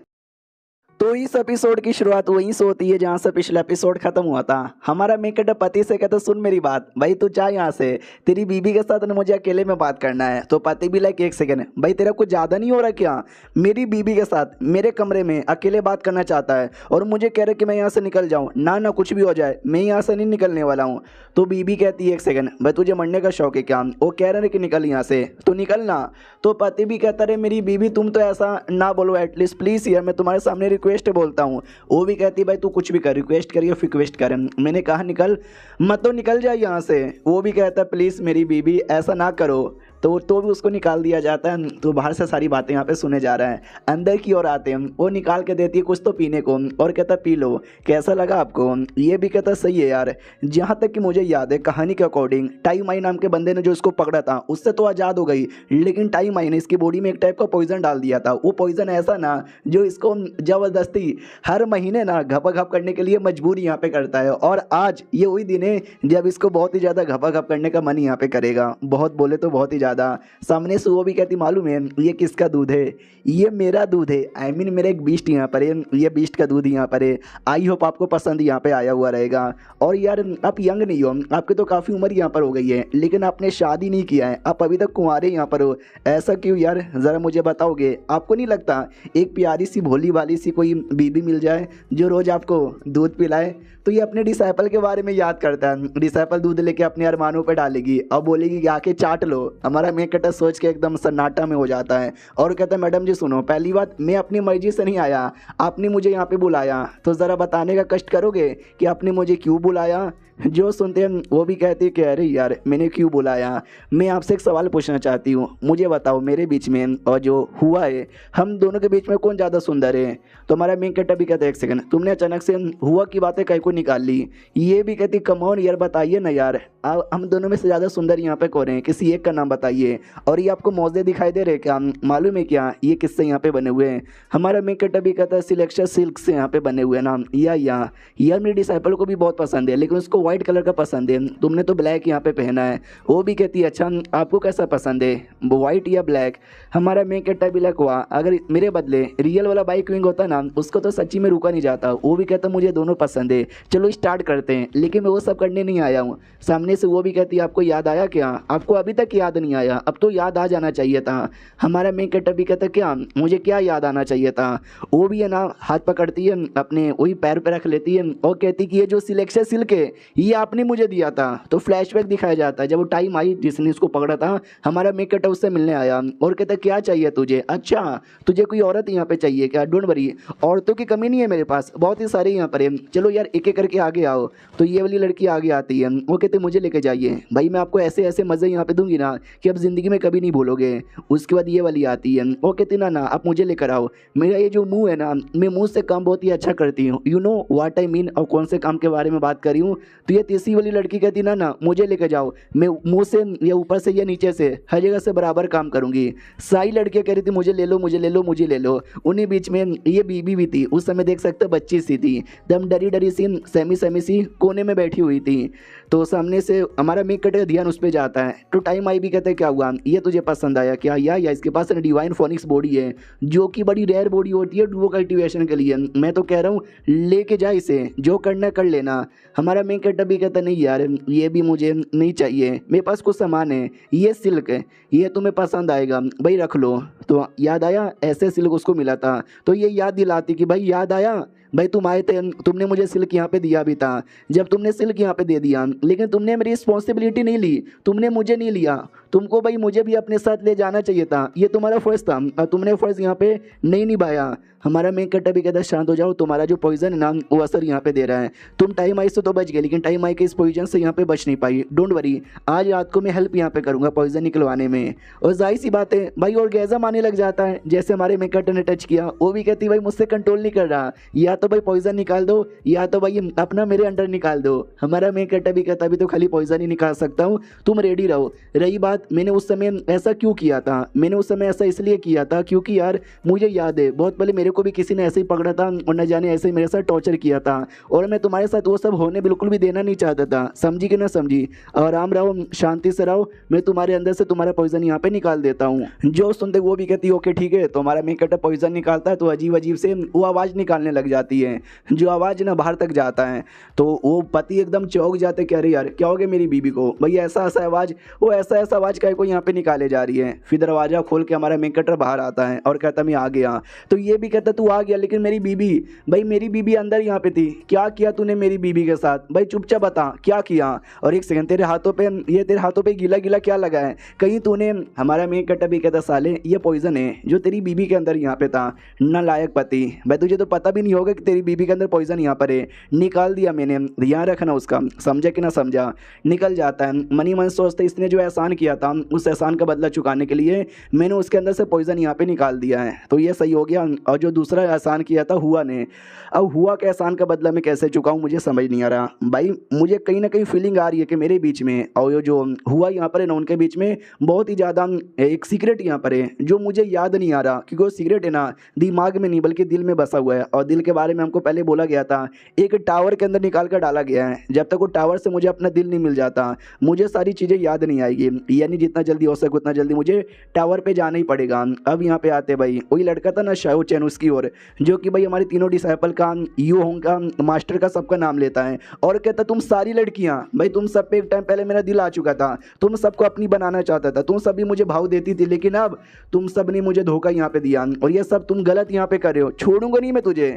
तो इस एपिसोड की शुरुआत वहीं से होती है जहाँ से पिछला एपिसोड खत्म हुआ था। हमारा मेन कैरेक्टर पति से कहता सुन मेरी बात भाई, तू जा यहाँ से, तेरी बीबी के साथ मुझे अकेले में बात करना है। तो पति भी लाइक एक सेकंड भाई तेरा कुछ ज़्यादा नहीं हो रहा क्या, मेरी बीबी के साथ मेरे कमरे में अकेले बात करना चाहता है और मुझे कह रहे कि मैं यहाँ से निकल जाऊँ। ना ना कुछ भी हो जाए मैं यहाँ से नहीं निकलने वाला हूँ। तो बीबी कहती है एक सेकंड भाई तुझे मरने का शौक है क्या, वो कह रहे कि निकल यहाँ से तो निकलना। तो पति भी कहता रहे मेरी बीबी तुम तो ऐसा ना बोलो, एटलीस्ट प्लीज़ यार मैं तुम्हारे सामने रिक्वेस्ट बोलता हूँ। वो भी कहती भाई तू कुछ भी कर, रिक्वेस्ट करिए रिक्वेस्ट कर, मैंने कहा निकल मत तो निकल जाए यहाँ से। वो भी कहता प्लीज़ मेरी बीबी ऐसा ना करो। तो भी उसको निकाल दिया जाता है। तो बाहर से सारी बातें यहाँ पे सुने जा रहा है। अंदर की ओर आते हैं, वो निकाल के देती है कुछ तो पीने को और कहता पी लो, कैसा लगा आपको। ये भी कहता सही है यार, जहाँ तक कि मुझे याद है कहानी के अकॉर्डिंग टाई माई नाम के बंदे ने जो इसको पकड़ा था उससे तो आज़ाद हो गई, लेकिन टाई माई ने इसकी बॉडी में एक टाइप का पॉइजन डाल दिया था। वो पॉइजन ऐसा ना जो इसको ज़बरदस्ती हर महीने ना घपा घप करने के लिए मजबूर यहाँ पे करता है। और आज ये वही दिन है जब इसको बहुत ही ज़्यादा घपा घप करने का मन यहाँ पे करेगा, बहुत बोले तो बहुत ही ज़्यादा। सामने से वो भी कहती मालूम है ये किसका दूध है, ये मेरा दूध है, आई मीन मेरा एक बीस्ट यहाँ पर है, ये बीस्ट का दूध यहाँ पर है। आई होप आपको पसंद यहाँ पे आया हुआ रहेगा। और यार आप यंग नहीं हो, आपकी तो काफ़ी उम्र यहाँ पर हो गई है लेकिन आपने शादी नहीं किया है, आप अभी तक कुंवारे यहाँ पर हो, ऐसा क्यों यार ज़रा मुझे बताओगे। आपको नहीं लगता एक प्यारी सी भोली वाली सी कोई बीबी मिल जाए जो रोज़ आपको दूध पिलाए। तो ये अपने डिसाइपल के बारे में याद करता है, डिसाइपल दूध लेके अपने अरमानों पे डालेगी और बोलेगी कि आके चाट लो। हमारा मेन कैरेक्टर सोच के एकदम सन्नाटा में हो जाता है और कहता है मैडम जी सुनो, पहली बात मैं अपनी मर्जी से नहीं आया, आपने मुझे यहाँ पे बुलाया, तो ज़रा बताने का कष्ट करोगे कि आपने मुझे क्यों बुलाया। जो सुनते हैं वो भी कहते हैं कि अरे यार मैंने क्यों बुलाया। मैं आपसे एक सवाल पूछना चाहती हूँ, मुझे बताओ मेरे बीच में और जो हुआ है हम दोनों के बीच में कौन ज़्यादा सुंदर है। तो हमारा मेन कैरेक्टर भी कहता है एक सेकंड तुमने अचानक से हुआ की बातें कहीं को निकाल ली। ये भी कहती कम ऑन यार बताइए ना यार, हम दोनों में से ज़्यादा सुंदर यहाँ पे कौन है, किसी एक का नाम बताइए। और ये आपको मौजे दिखाई दे रहे क्या, मालूम है क्या ये किससे यहाँ पे बने हुए हैं। हमारा मेन कैरेक्टर भी कहता है सिलेक्शन सिल्क से यहाँ पे बने हुए हैं नाम। यार मेरे डिसाइपल को भी बहुत पसंद है लेकिन उसको व्हाइट कलर का पसंद है, तुमने तो ब्लैक यहाँ पे पहना है। वो भी कहती है अच्छा आपको कैसा पसंद है व्हाइट या ब्लैक। हमारा मेन कैरेक्टर भी हुआ अगर मेरे बदले रियल वाला बाइक विंग होता ना उसको तो सच्ची में रुका नहीं जाता। वो भी कहता मुझे दोनों पसंद है, चलो स्टार्ट करते हैं, लेकिन मैं वो सब करने नहीं आया हूँ। सामने से वो भी कहती है आपको याद आया क्या, आपको अभी तक याद नहीं आया, अब तो याद आ जाना चाहिए था। हमारा मेन कैरेक्टर भी कहता क्या मुझे क्या याद आना चाहिए था। वो भी है ना हाथ पकड़ती है अपने वही पैर पे रख लेती है और कहती कि ये जो सिलेक्शन सिल्क है ये आपने मुझे दिया था। तो फ्लैशबैक दिखाया जाता है जब वो टाइम आई जिसने इसको पकड़ा था, हमारा मेक कट उससे मिलने आया और कहता क्या चाहिए तुझे, अच्छा तुझे कोई औरत यहाँ पे चाहिए क्या, डोंट वरी औरतों की कमी नहीं है मेरे पास, बहुत ही सारे यहाँ पर है, चलो यार एक एक करके आगे आओ। तो ये वाली लड़की आगे आती है, वो कहते मुझे लेके जाइए भाई, मैं आपको ऐसे ऐसे मज़े यहाँ पे दूंगी ना कि अब ज़िंदगी में कभी नहीं भूलोगे। उसके बाद ये वाली आती है, वो कहती ना ना आप मुझे लेकर आओ, मेरा ये जो मुंह है ना, मैं मुंह से काम बहुत ही अच्छा करती हूँ, you know what I mean, और कौन से काम के बारे में बात कर रही हूँ। तो ये तीसरी वाली लड़की कहती ना ना मुझे लेकर जाओ, मैं मुंह से या ऊपर से या नीचे से हर जगह से बराबर काम करूँगी। सारी लड़कियाँ कह रही थी मुझे ले लो मुझे ले लो मुझे ले लो। उन्हीं बीच में ये बीबी भी थी, उस समय देख सकते हो बच्ची सी थी, दम डरी डरी सी सेमी सेमी सी कोने में बैठी हुई थी। तो सामने से हमारा मेक कट का ध्यान उस पर जाता है। तो टाइम आई भी कहते हैं क्या हुआ, ये तुझे पसंद आया क्या, या इसके पास डिवाइन फोनिक्स बॉडी है जो कि बड़ी रेयर बॉडी होती है डुओ कल्टिवेशन के लिए, मैं तो कह रहा हूँ लेके जा इसे, जो करना कर लेना। हमारा मेक कट भी कहता नहीं यार ये भी मुझे नहीं चाहिए, मेरे पास कुछ सामान है, ये सिल्क है, ये तुम्हें पसंद आएगा भाई रख लो। तो याद आया ऐसे सिल्क उसको मिला था, तो ये याद दिलाती कि भाई याद आया भाई तुम आए थे, तुमने मुझे सिल्क यहाँ पे दिया भी था, जब तुमने सिल्क यहाँ पे दे दिया लेकिन तुमने मेरी रिस्पॉन्सिबिलिटी नहीं ली, तुमने मुझे नहीं लिया, तुमको भाई मुझे भी अपने साथ ले जाना चाहिए था, ये तुम्हारा फ़र्ज़ था और तुमने फ़र्ज़ यहाँ पे नहीं निभाया। हमारा मेक कट भी कहता है शांत हो जाओ, तुम्हारा जो पॉइजन है ना वो असर यहाँ पे दे रहा है, तुम टाइम आई से तो बच गए लेकिन टाइम आई के इस पॉइजन से यहाँ पे बच नहीं पाई, डोंट वरी आज रात को मैं हेल्प यहाँ पे करूँगा पॉइजन निकलवाने में। और जाहिर सी बात है भाई ऑर्गेज़म आने लग जाता है, जैसे हमारे मेक कट ने टच किया वो भी कहती भाई मुझसे कंट्रोल नहीं कर रहा, या तो भाई पॉइजन निकाल दो या तो भाई अपना मेरे अंडर निकाल दो। हमारा मेक कट भी कहता अभी तो खाली पॉइजन ही निकाल सकता हूँ, तुम रेडी रहो। रही बात मैंने उस समय ऐसा क्यों किया था, मैंने उस समय ऐसा इसलिए किया था क्योंकि यार मुझे याद है बहुत पहले मेरे को भी किसी ने ऐसे ही पकड़ा था और न जाने ऐसे ही मेरे साथ टॉर्चर किया था, और मैं तुम्हारे साथ वो सब होने बिल्कुल भी देना नहीं चाहता था, समझी कि ना समझी, आराम रहो शांति से रहो, मैं तुम्हारे अंदर से तुम्हारा पॉइजन यहाँ पे निकाल देता हूँ। जो सुनते वो भी कहती ओके ठीक है, तो हमारा मेक कट पॉइजन निकालता है तो अजीब अजीब से वो आवाज़ निकालने लग जाती है, जो आवाज़ ना बाहर तक जाता है। तो वो पति एकदम चौंक जाते कह रहे यार क्या हो गया मेरी बीबी को, भाई ऐसा ऐसा आवाज़, वो ऐसा ऐसा आवाज़ क्या को यहाँ पे निकाले जा रही है। फिर दरवाज़ा खोल के हमारा मेक कटर बाहर आता है और कहता मैं आ गया। तो ये भी कहता तू आ गया लेकिन मेरी बीबी, भाई मेरी बीबी अंदर यहाँ पे थी, क्या किया तूने मेरी बीबी के साथ, भाई चुपचाप बता क्या किया। और एक सेकंड तेरे हाथों पे, ये तेरे हाथों पे गीला गीला क्या लगा है, कहीं तूने, हमारा मेक कटर भी कहता साले ये पॉइजन है जो तेरी बीबी के अंदर यहाँ पे था, नालायक पति, भाई तुझे तो पता भी नहीं होगा कि तेरी बीबी के अंदर पॉइजन यहाँ पर है, निकाल दिया मैंने, ध्यान रखना उसका, समझा कि ना समझा। निकल जाता है, मनी मन सोचते इसने जो एहसान किया था उस एहसान का बदला चुकाने के लिए मैंने उसके अंदर से पॉइजन यहाँ पे निकाल दिया है, तो ये सही हो गया। और जो दूसरा एहसान किया था हुआ ने, अब हुआ के एहसान का बदला मैं कैसे चुकाऊँ मुझे समझ नहीं आ रहा भाई, मुझे कहीं ना कहीं फीलिंग आ रही है कि मेरे बीच में और ये जो हुआ यहाँ पर है ना उनके बीच में बहुत ही ज़्यादा एक सीक्रेट यहाँ पर है जो मुझे याद नहीं आ रहा, क्योंकि वो सीक्रेट है ना दिमाग में नहीं बल्कि दिल में बसा हुआ है, और दिल के बारे में हमको पहले बोला गया था एक टावर के अंदर निकाल कर डाला गया है, जब तक वो टावर से मुझे अपना दिल नहीं मिल जाता मुझे सारी चीज़ें याद नहीं आएगी, यानी जितना जल्दी हो सके उतना जल्दी मुझे टावर पे जाना ही पड़ेगा। अब यहाँ पे आते भाई वही लड़का था ना शाओ चैन उसकी ओर, जो कि भाई हमारे तीनों डिसाइपल का यू होंग का मास्टर का सबका नाम लेता है और कहता तुम सारी लड़कियां भाई तुम सब पे एक टाइम पहले मेरा दिल आ चुका था, तुम सबको अपनी बनाना चाहता था, तुम सभी मुझे भाव देती थी, लेकिन अब तुम सब ने मुझे धोखा यहाँ पे दिया और ये सब तुम गलत यहाँ पे कर रहे हो, छोड़ूंगा नहीं मैं तुझे।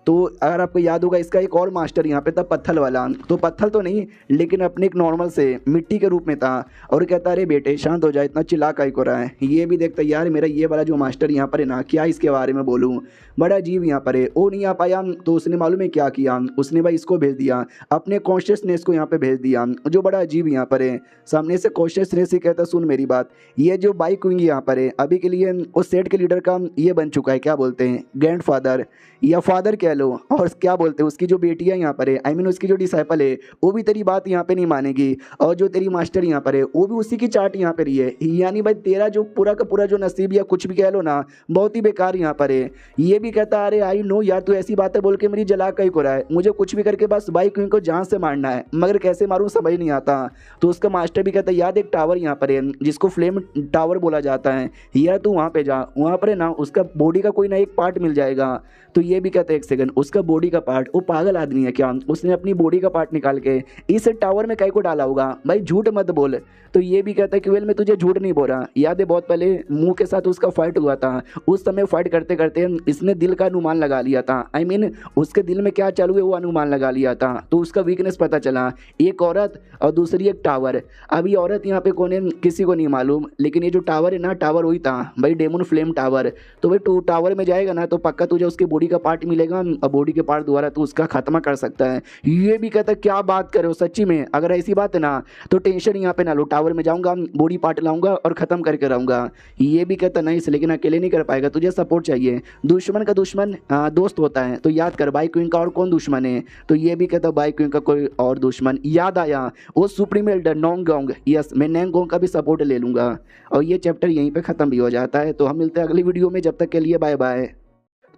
तो अगर आपको याद होगा इसका एक और मास्टर यहाँ पे था पत्थर वाला, तो पत्थर तो नहीं लेकिन अपने एक नॉर्मल से मिट्टी के रूप में था, और कहता अरे बेटे शांत हो जाए, इतना चिल्ला काहे को रहा है। ये भी देखता यार मेरा ये वाला जो मास्टर यहाँ पर है ना क्या इसके बारे में बोलूँ, बड़ा अजीब यहाँ पर है। वो नहीं आ पाया तो उसने मालूम है क्या किया, उसने भाई इसको भेज दिया, अपने कॉन्शियसनेस को यहाँ पे भेज दिया, जो बड़ा अजीब यहाँ पर है। सामने से कॉन्शियसनेस ही कहता सुन मेरी बात, ये जो बाइक विंग यहाँ पर है अभी के लिए उस सेट के लीडर का ये बन चुका है, क्या बोलते हैं ग्रैंडफादर या फादर कह लो, और क्या बोलते हैं उसकी जो बेटी है यहाँ पर है, आई मीन उसकी जो डिसाइपल है वो भी तेरी बात यहाँ पे नहीं मानेगी, और जो तेरी मास्टर यहाँ पर है वो भी उसी की चाट यहाँ पर ही है, यानी भाई तेरा जो पूरा का पूरा जो नसीब या कुछ भी कह लो ना बहुत ही बेकार यहाँ पर है। ये भी कहता अरे आई नो यार तू ऐसी बातें बोल के मेरी जला कहीं को रहा है, मुझे कुछ भी करके बस बाइक क्वीन को जान से मारना है, मगर कैसे मारूं समझ नहीं आता। तो उसका मास्टर भी कहता है याद एक टावर यहाँ पर है जिसको फ्लेम टावर बोला जाता है, यार तू वहाँ पे जा, वहाँ पर है ना उसका बॉडी का कोई ना एक पार्ट मिल जाएगा। तो ये भी कहते हैं एक सेकंड उसका बॉडी का पार्ट, वो पागल आदमी है क्या, उसने अपनी बॉडी का पार्ट निकाल के इस टावर में कहीं को डाला होगा। भाई झूठ मत बोल। तो ये भी कहता है कि वेल मैं तुझे झूठ नहीं बोल रहा, याद है बहुत पहले मुंह के साथ उसका फाइट हुआ था, उस समय फाइट करते करते इसने दिल का अनुमान लगा लिया था। आई मीन उसके दिल में क्या चालू है वो अनुमान लगा लिया था, तो उसका वीकनेस पता चला, एक औरत और दूसरी एक टावर। अभी औरत यहाँ पे कौन है किसी को नहीं मालूम, लेकिन ये जो टावर है ना, टावर वही था भाई, डेमन फ्लेम टावर। तो भाई तू टावर में जाएगा ना तो पक्का तुझे उसकी बॉडी का पार्ट मिलेगा और बॉडी के पार्ट द्वारा तू उसका खात्मा कर सकता है। ये भी कहता है क्या बात करे हो सच्ची में, अगर ऐसी बात है ना तो टेंशन यहाँ पे ना लो, टावर में जाऊंगा, बॉडी पार्ट लाऊंगा और खत्म करके रहूंगा। ये भी कहता नहीं, लेकिन अकेले नहीं कर पाएगा, तुझे सपोर्ट चाहिए। दुश्मन का दुश्मन दोस्त होता है, तो याद कर बाई क्वीन का और कौन दुश्मन है। तो ये भी कहता बाई क्वीन का कोई और दुश्मन याद आया, वो सुप्रीम एल्डर नोंगोंग। यस, मैं नोंगोंग का भी सपोर्ट ले लूंगा। और ये चैप्टर यहीं पे खत्म भी हो जाता है। तो हम मिलते हैं अगली वीडियो में, जब तक के लिए बाय बाय।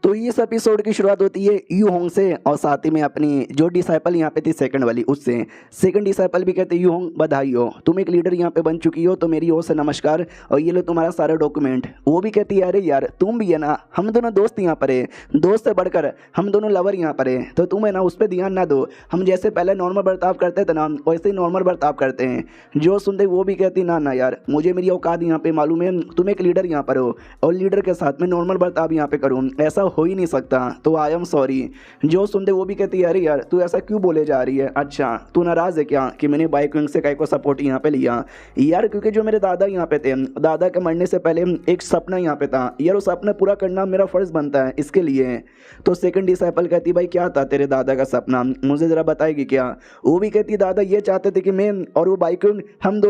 तो इस एपिसोड की शुरुआत होती है यू होंग से, और साथ ही में अपनी जो डिसाइपल यहाँ पे थी सेकंड वाली उससे। सेकंड डिसाइपल भी कहते यू होंग बधाई हो, तुम एक लीडर यहाँ पे बन चुकी हो, तो मेरी ओर से नमस्कार, और ये लो तुम्हारा सारा डॉक्यूमेंट। वो भी कहती है अरे यार तुम भी है ना, हम दोनों दोस्त यहाँ पर है, दोस्त से बढ़कर हम दोनों लवर यहाँ पर है, तो तुम है ना उस पर ध्यान ना दो, हम जैसे पहले नॉर्मल बर्ताव करते थे ना वैसे ही नॉर्मल बर्ताव करते हैं। जो सुनते वो भी कहती ना ना यार, मुझे मेरी औकात यहाँ पे मालूम है, तुम एक लीडर यहाँ पर हो और लीडर के साथ में नॉर्मल बर्ताव यहाँ पे करूँ, ऐसा हो ही नहीं सकता, तो आई एम सॉरी। जो सुनते वो भी कहती है अरे यार तू ऐसा क्यों बोले जा रही है, अच्छा तू नाराज है क्या कि मैंने बाइक विंग से काय को सपोर्ट यहाँ पे लिया। यार क्योंकि जो मेरे दादा यहाँ पे थे, दादा के मरने से पहले एक सपना यहाँ पे था यार, वो सपना पूरा करना मेरा फर्ज बनता है इसके लिए। तो सेकंड डिसाइपल कहती भाई क्या था तेरे दादा का सपना, मुझे ज़रा बताएगी क्या। वो भी कहती दादा ये चाहते थे कि मैं और वो बाइक विंग हम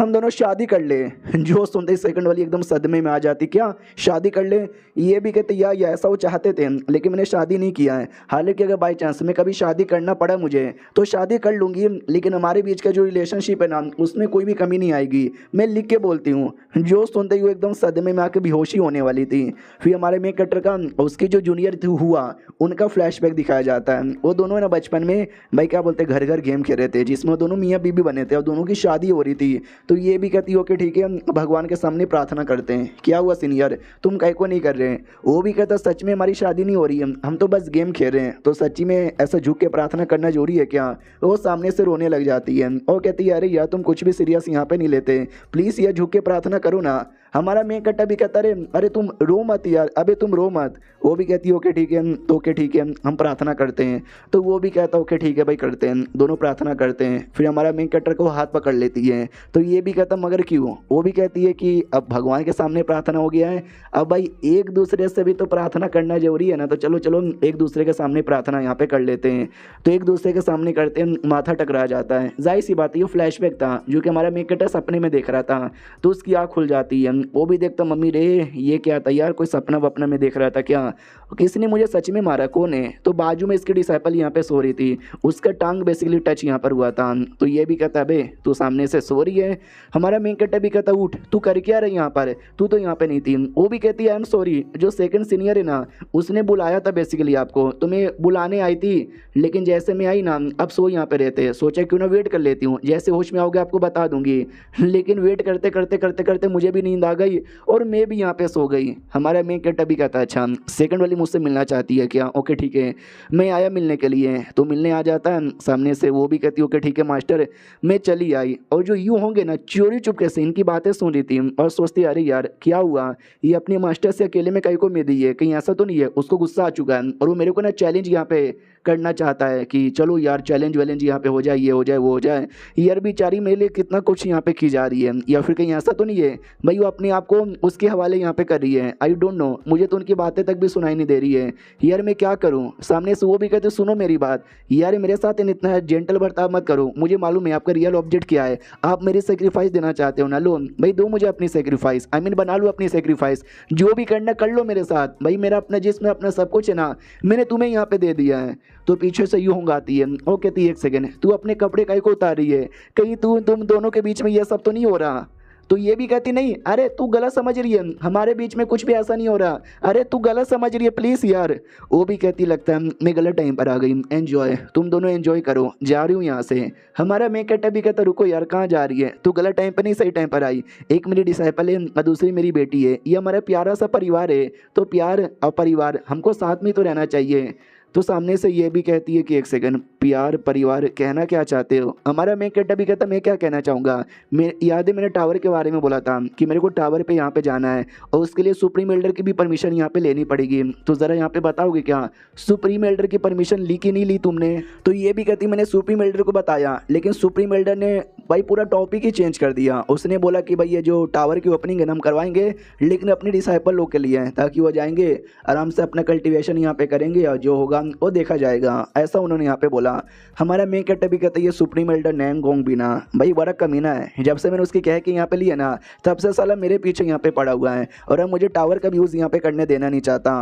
दोनों शादी कर ले। जो सुनते सेकंड वाली एकदम सदमे में आ जाती, क्या शादी कर ले। ये भी कहते यार ये ऐसा वो चाहते थे लेकिन मैंने शादी नहीं किया है, हालांकि अगर बाई चांस में कभी शादी करना पड़ा मुझे तो शादी कर लूँगी, लेकिन हमारे बीच का जो रिलेशनशिप है ना उसमें कोई भी कमी नहीं आएगी, मैं लिख के बोलती हूँ। जो सुनते ही वो एकदम सदमे में आके बेहोशी होने वाली थी। फिर हमारे मेन कैरेक्टर का उसकी जो जूनियर हुआ उनका फ्लैशबैक दिखाया जाता है। वो दोनों ना बचपन में भाई क्या बोलते घर घर गेम खेल रहे थे, जिसमें दोनों मियाँ बीबी बने थे और दोनों की शादी हो रही थी। तो ये भी कहती हो कि ठीक है भगवान के सामने प्रार्थना करते हैं। क्या हुआ सीनियर तुम काहे को नहीं कर रहे हैं। वो भी कहता सच में हमारी शादी नहीं हो रही है, हम तो बस गेम खेल रहे हैं, तो सच्ची में ऐसा झुक के प्रार्थना करना जरूरी है क्या। वो सामने से रोने लग जाती है और कहती है अरे यार तुम कुछ भी सीरियस यहाँ पे नहीं लेते, प्लीज़ यार झुक के प्रार्थना करो ना। हमारा मेन कट्टा भी कहता अरे तुम रो मत यार, अबे तुम रो मत। वो भी कहती है ओके ठीक है, तो ओके ठीक है हम प्रार्थना करते हैं। तो वो भी कहता ओके ठीक है भाई करते हैं, दोनों प्रार्थना करते हैं। फिर हमारा मेन कैरेक्टर को हाथ पकड़ लेती है। तो ये भी कहता मगर क्यों। वो भी कहती है कि अब भगवान के सामने प्रार्थना हो गया है, अब भाई एक दूसरे से भी तो प्रार्थना करना जरूरी है ना, तो चलो चलो एक दूसरे के सामने प्रार्थना यहाँ पे कर लेते हैं। तो एक दूसरे के सामने करते हैं, माथा टकरा जाता है। जाहिर सी बात है ये फ्लैशबैक था जो कि हमारा मेन कैरेक्टर सपने में देख रहा था, तो उसकी आँख खुल जाती है। वो भी देखता मम्मी रे ये क्या था यार, कोई सपना वपना में देख रहा था क्या, किसी ने मुझे सच में मारा, कौन है। तो बाजू में इसकी डिसाइपल यहाँ पे सो रही थी, उसका टांग बेसिकली टच यहाँ पर हुआ था। तो ये भी कहता बे तू सामने से सो रही है। हमारा मेन कैरेक्टर भी कहता उठ तू कर क्या रही यहाँ पर, तू तो यहाँ पे नहीं थी। वो भी कहती है आई एम सॉरी, जो सेकंड सीनियर है ना उसने बुलाया था बेसिकली आपको, तो मैं बुलाने आई थी, लेकिन जैसे मैं आई ना अब सो यहाँ पे रहते, सोचा क्यों ना वेट कर लेती हूँ, जैसे होश में आओगे आपको बता दूंगी। लेकिन वेट करते करते करते करते मुझे भी नींद आ गई और मैं भी यहाँ पे सो गई। हमारा मेन कैरेक्टर भी कहता है अच्छा सेकंड वाली मुझसे मिलना चाहती है क्या, ओके ठीक है मैं आया मिलने के लिए। तो मिलने आ जाता है सामने से। वो भी कहती है ओके ठीक है मास्टर, मैं चली आई। और जो यूँ होंगे ना चोरी चुपके से इनकी बातें सुन रही थी और सोचती अरे यार क्या हुआ, ये अपने मास्टर से अकेले में कहीं को मिल रही है, कहीं ऐसा तो नहीं है उसको गुस्सा आ चुका है और वो मेरे को ना चैलेंज यहाँ पे करना चाहता है कि चलो यार चैलेंज वैलेंज यहाँ पे हो जाए, ये हो जाए वो हो जाए। यार बेचारी मेरे लिए कितना कुछ यहाँ पे की जा रही है, या फिर कहीं ऐसा तो नहीं है भाई वो अपने आप को उसके हवाले यहाँ पे कर रही है। आई डोंट नो, मुझे तो उनकी बातें तक भी सुनाई नहीं दे रही है। यार मैं क्या करूँ। सामने से वो भी कहते सुनो मेरी बात, यार मेरे साथ इतना जेंटल बर्ताव मत करो, मुझे मालूम है आपका रियल ऑब्जेक्ट क्या है, आप मेरी सेक्रीफाइस देना चाहते हो ना, लो भाई दो मुझे अपनी सेक्रीफाइस, आई मीन बना लो अपनी सेक्रीफाइस, जो भी करना कर लो मेरे साथ, भाई मेरा अपना जिसमें अपना सब कुछ है ना मैंने तुम्हें यहाँ पे दे दिया है। तो पीछे से यूँ होंगे आती है वो कहती है एक सेकेंड तू अपने कपड़े कहीं को उतार रही है, कहीं तुम दोनों के बीच में ये सब तो नहीं हो रहा। तो ये भी कहती नहीं, अरे तू गलत समझ रही है, हमारे बीच में कुछ भी ऐसा नहीं हो रहा, अरे तू गलत समझ रही है प्लीज़ यार। वो भी कहती लगता है मैं गलत टाइम पर आ गई, एन्जॉय, तुम दोनों एन्जॉय करो, जा रही हूँ यहाँ से। हमारा मैं कहता भी कहता रुको यार कहाँ जा रही है, तू गलत टाइम पर नहीं सही टाइम पर आई। एक मेरी डिसाइपल है और दूसरी मेरी बेटी है, ये हमारा प्यारा सा परिवार है, तो प्यार और परिवार हमको साथ में तो रहना चाहिए। तो सामने से ये भी कहती है कि एक सेकंड, प्यार परिवार कहना क्या चाहते हो? हमारा मैं कहता भी कहता मैं क्या कहना चाहूँगा, मैं याद है मैंने टावर के बारे में बोला था कि मेरे को टावर पे यहाँ पे जाना है और उसके लिए सुप्रीम एल्डर की भी परमिशन यहाँ पे लेनी पड़ेगी। तो ज़रा यहाँ पे बताओगे क्या सुप्रीम एल्डर की परमिशन ली कि नहीं ली तुमने? तो ये भी कहती मैंने सुप्रीम एल्डर को बताया, लेकिन सुप्रीम एल्डर ने भाई पूरा टॉपिक ही चेंज कर दिया। उसने बोला कि भाई ये जो टावर की ओपनिंग है ना हम करवाएंगे, लेकिन अपनी डिसाइपल लोग के लिए है, ताकि वो जाएंगे आराम से अपना कल्टीवेशन यहाँ पे करेंगे और जो होगा वो देखा जाएगा, ऐसा उन्होंने यहाँ पे बोला। हमारा मेन कैरेक्टर भी कहता है ये सुप्रीम एल्डर नैंगोंग भी ना भाई बड़ा कमीना है, जब से मैंने उसके कह के यहाँ पे लिया ना तब से साला मेरे पीछे यहाँ पे पड़ा हुआ है और अब मुझे टावर का यूज़ यहाँ पे करने देना नहीं चाहता।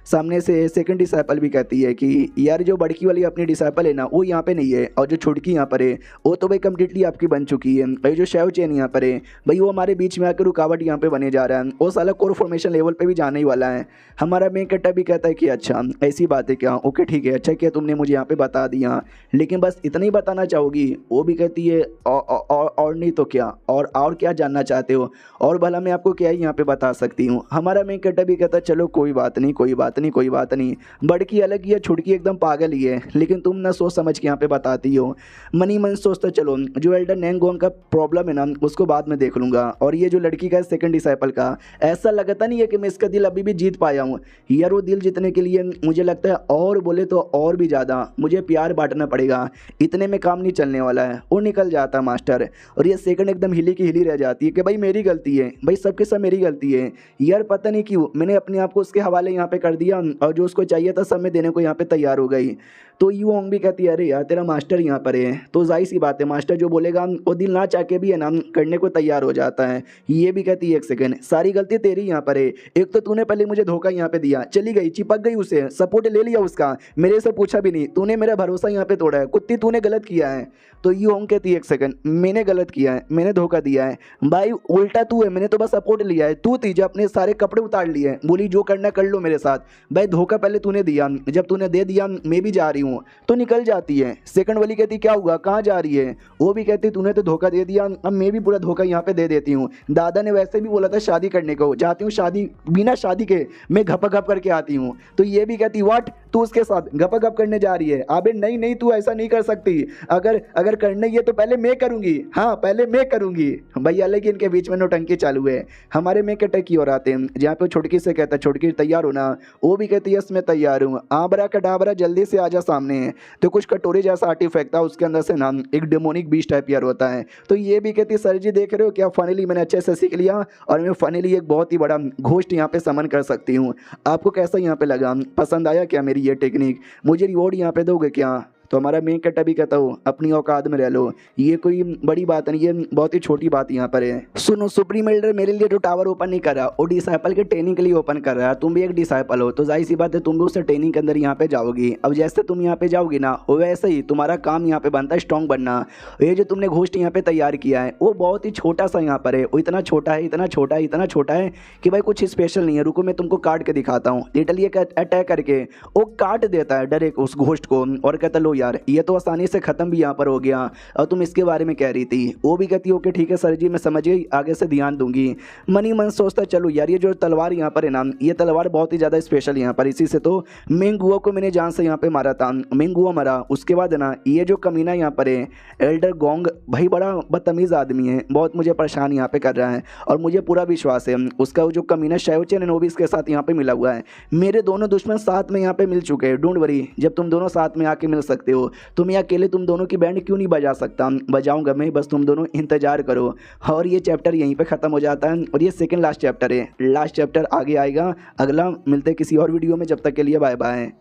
सामने से सेकंड डिसाइपल भी कहती है कि यार जो बड़की वाली अपनी डिसाइपल है ना वो यहाँ पे नहीं है, और जो छुटकी यहाँ पर है वो तो भाई कम्प्लीटली आपकी बन चुकी है। भाई जो शैव चेन यहाँ पर है भाई वो हमारे बीच में आकर रुकावट यहाँ पे बने जा रहा है, वो साला कोर फॉर्मेशन लेवल पे भी जाने ही वाला है। हमारा मेन कैरेक्टर भी कहता है कि अच्छा ऐसी बात है क्या, ओके ठीक है, अच्छा किया तुमने मुझे यहाँ पे बता दिया, लेकिन बस इतना ही बताना चाहोगी? वो भी कहती है और नहीं तो क्या, और क्या जानना चाहते हो, और भला मैं आपको क्या ही यहाँ पे बता सकती हूँ। हमारा मेन कैरेक्टर भी कहता है चलो कोई बात नहीं कोई बात नहीं कोई बात नहीं, बड़की अलग ही है छुटकी एकदम पागल ही है, लेकिन तुम ना सोच समझ के यहाँ पे बताती हो। मनी मन सोचता चलो जो एल्डर नैंगोंग का प्रॉब्लम है ना उसको बाद में देख लूँगा, और ये जो लड़की का सेकंड डिसाइपल का ऐसा लगता नहीं है कि मैं इसका दिल अभी भी जीत पाया हूँ यार। वो दिल जीतने के लिए मुझे लगता है और बोले तो और भी ज़्यादा मुझे प्यार बांटना पड़ेगा, इतने में काम नहीं चलने वाला है। वो निकल जाता मास्टर, और ये सेकंड एकदम हिली की हिली रह जाती है कि भाई मेरी गलती है, भाई सबके सब मेरी गलती है यार, पता नहीं क्यों मैंने अपने आप को उसके हवाले यहाँ पे कर दिया, और जो उसको चाहिए था सब मैं देने को यहाँ पे तैयार हो गई। तो यू होंग भी कहती है अरे यार तेरा मास्टर यहाँ पर है, तो जाहिर सी बात है मास्टर जो बोलेगा वो दिल ना चाह के भी है ना करने को तैयार हो जाता है। ये भी कहती है एक सेकंड, सारी गलती तेरी यहाँ पर है, एक तो तूने पहले मुझे धोखा यहाँ पे दिया, चली गई चिपक गई उसे, सपोर्ट ले लिया उसका, मेरे से पूछा भी नहीं, तूने मेरा भरोसा यहाँ पे तोड़ा है, कुत्ती तूने गलत किया है। तो यू होंग कहती है एक सेकंड, मैंने गलत किया है, मैंने धोखा दिया है भाई, उल्टा तू है, मैंने तो बस सपोर्ट लिया है, तू थी जो अपने सारे कपड़े उतार लिए, बोली जो करना कर लो मेरे साथ, भाई धोखा पहले तूने दिया, जब तूने दे दिया मैं भी जा रही हूँ, तो निकल जाती है। सेकंड वाली कहती क्या हुआ कहाँ जा रही है? वो भी कहती तूने तो धोखा दे दिया, अब मैं भी पूरा धोखा यहाँ पे दे देती हूँ, दादा ने वैसे भी बोला था शादी करने को, जाती हूँ शादी बिना शादी के मैं घपा घप करके आती हूँ। तो ये भी कहती व्हाट तू उसके साथ घपा घप करने जा रही है? अबे नहीं नहीं तू ऐसा नहीं कर सकती, अगर करना ही है तो पहले मैं करूँगी, हाँ पहले मैं करूँगी भैया। लेकिन इनके बीच में नौटंकी चालू है। हमारे में कटे की ओर आते हैं जहाँ पे छुटकी से कहता है छुटकी तैयार होना, वो भी कहती है यस मैं तैयार हूँ, आबरा कडाबरा जल्दी से आजा सामने। तो कुछ कटोरी जैसा आर्टिफैक्ट था उसके अंदर से ना एक डेमोनिक बीस्ट टाइप यार होता है। तो ये भी कहती सर जी देख रहे हो क्या, फाइनली मैंने अच्छे से सीख लिया और मैं फाइनली एक बहुत ही बड़ा घोस्ट यहाँ पे समन कर सकती हूँ। आपको कैसा यहाँ पे लगा, पसंद आया क्या मेरी ये टेक्निक, मुझे रिवॉर्ड यहाँ पे दोगे क्या? तो हमारा मेन कैरेक्टर भी कहता हूँ अपनी औकात में रह लो, ये कोई बड़ी बात नहीं, ये बहुत ही छोटी बात यहाँ पर है। सुनो सुप्रीम एल्डर मेरे लिए तो टावर ओपन नहीं कर रहा, वो डिसाइपल के ट्रेनिंग के लिए ओपन कर रहा है, तुम भी एक डिसाइपल हो तो जाहिर सी बात है तुम भी उससे ट्रेनिंग के अंदर यहाँ पे जाओगी। अब जैसे तुम यहाँ पे जाओगी ना वैसे ही तुम्हारा काम यहाँ पे बनता है स्ट्रॉन्ग बनना। ये जो तुमने घोस्ट यहाँ पे तैयार किया है वो बहुत ही छोटा सा यहाँ पर है, वो इतना छोटा है इतना छोटा है इतना छोटा है कि भाई कुछ स्पेशल नहीं है। रुको मैं तुमको काट के दिखाता हूँ। लिटरली अटैक करके वो काट देता है डायरेक्ट उस घोस्ट को और कहता लो यार ये तो आसानी से खत्म भी यहाँ पर हो गया, और तुम इसके बारे में कह रही थी। वो भी कहती ओके ठीक है सर जी मैं समझ गई, आगे से ध्यान दूंगी। मनी मन सोचता चलो यार ये जो तलवार यहाँ पर है ना ये तलवार बहुत ही ज़्यादा स्पेशल यहाँ पर, इसी से तो मेंगुआ को मैंने जान से यहाँ पे मारा था, मेंगुआ मरा। उसके बाद ना ये जो कमीना यहाँ पर है एल्डर गोंग भाई बड़ा बदतमीज़ आदमी है, बहुत मुझे परेशान यहाँ पे कर रहा है, और मुझे पूरा विश्वास है उसका जो कमीना शैवचेन है वो भी इसके साथ यहाँ पे मिला हुआ है। मेरे दोनों दुश्मन साथ में यहाँ पे मिल चुके हैं, डोंट वरी, जब तुम दोनों साथ में आके मिल सकते हो तो मैं अकेले तुम दोनों की बैंड क्यों नहीं बजा सकता, बजाऊंगा मैं, बस तुम दोनों इंतजार करो। और ये चैप्टर यहीं पे ख़त्म हो जाता है, और ये सेकंड लास्ट चैप्टर है, लास्ट चैप्टर आगे आएगा, अगला मिलते किसी और वीडियो में, जब तक के लिए बाय बाय।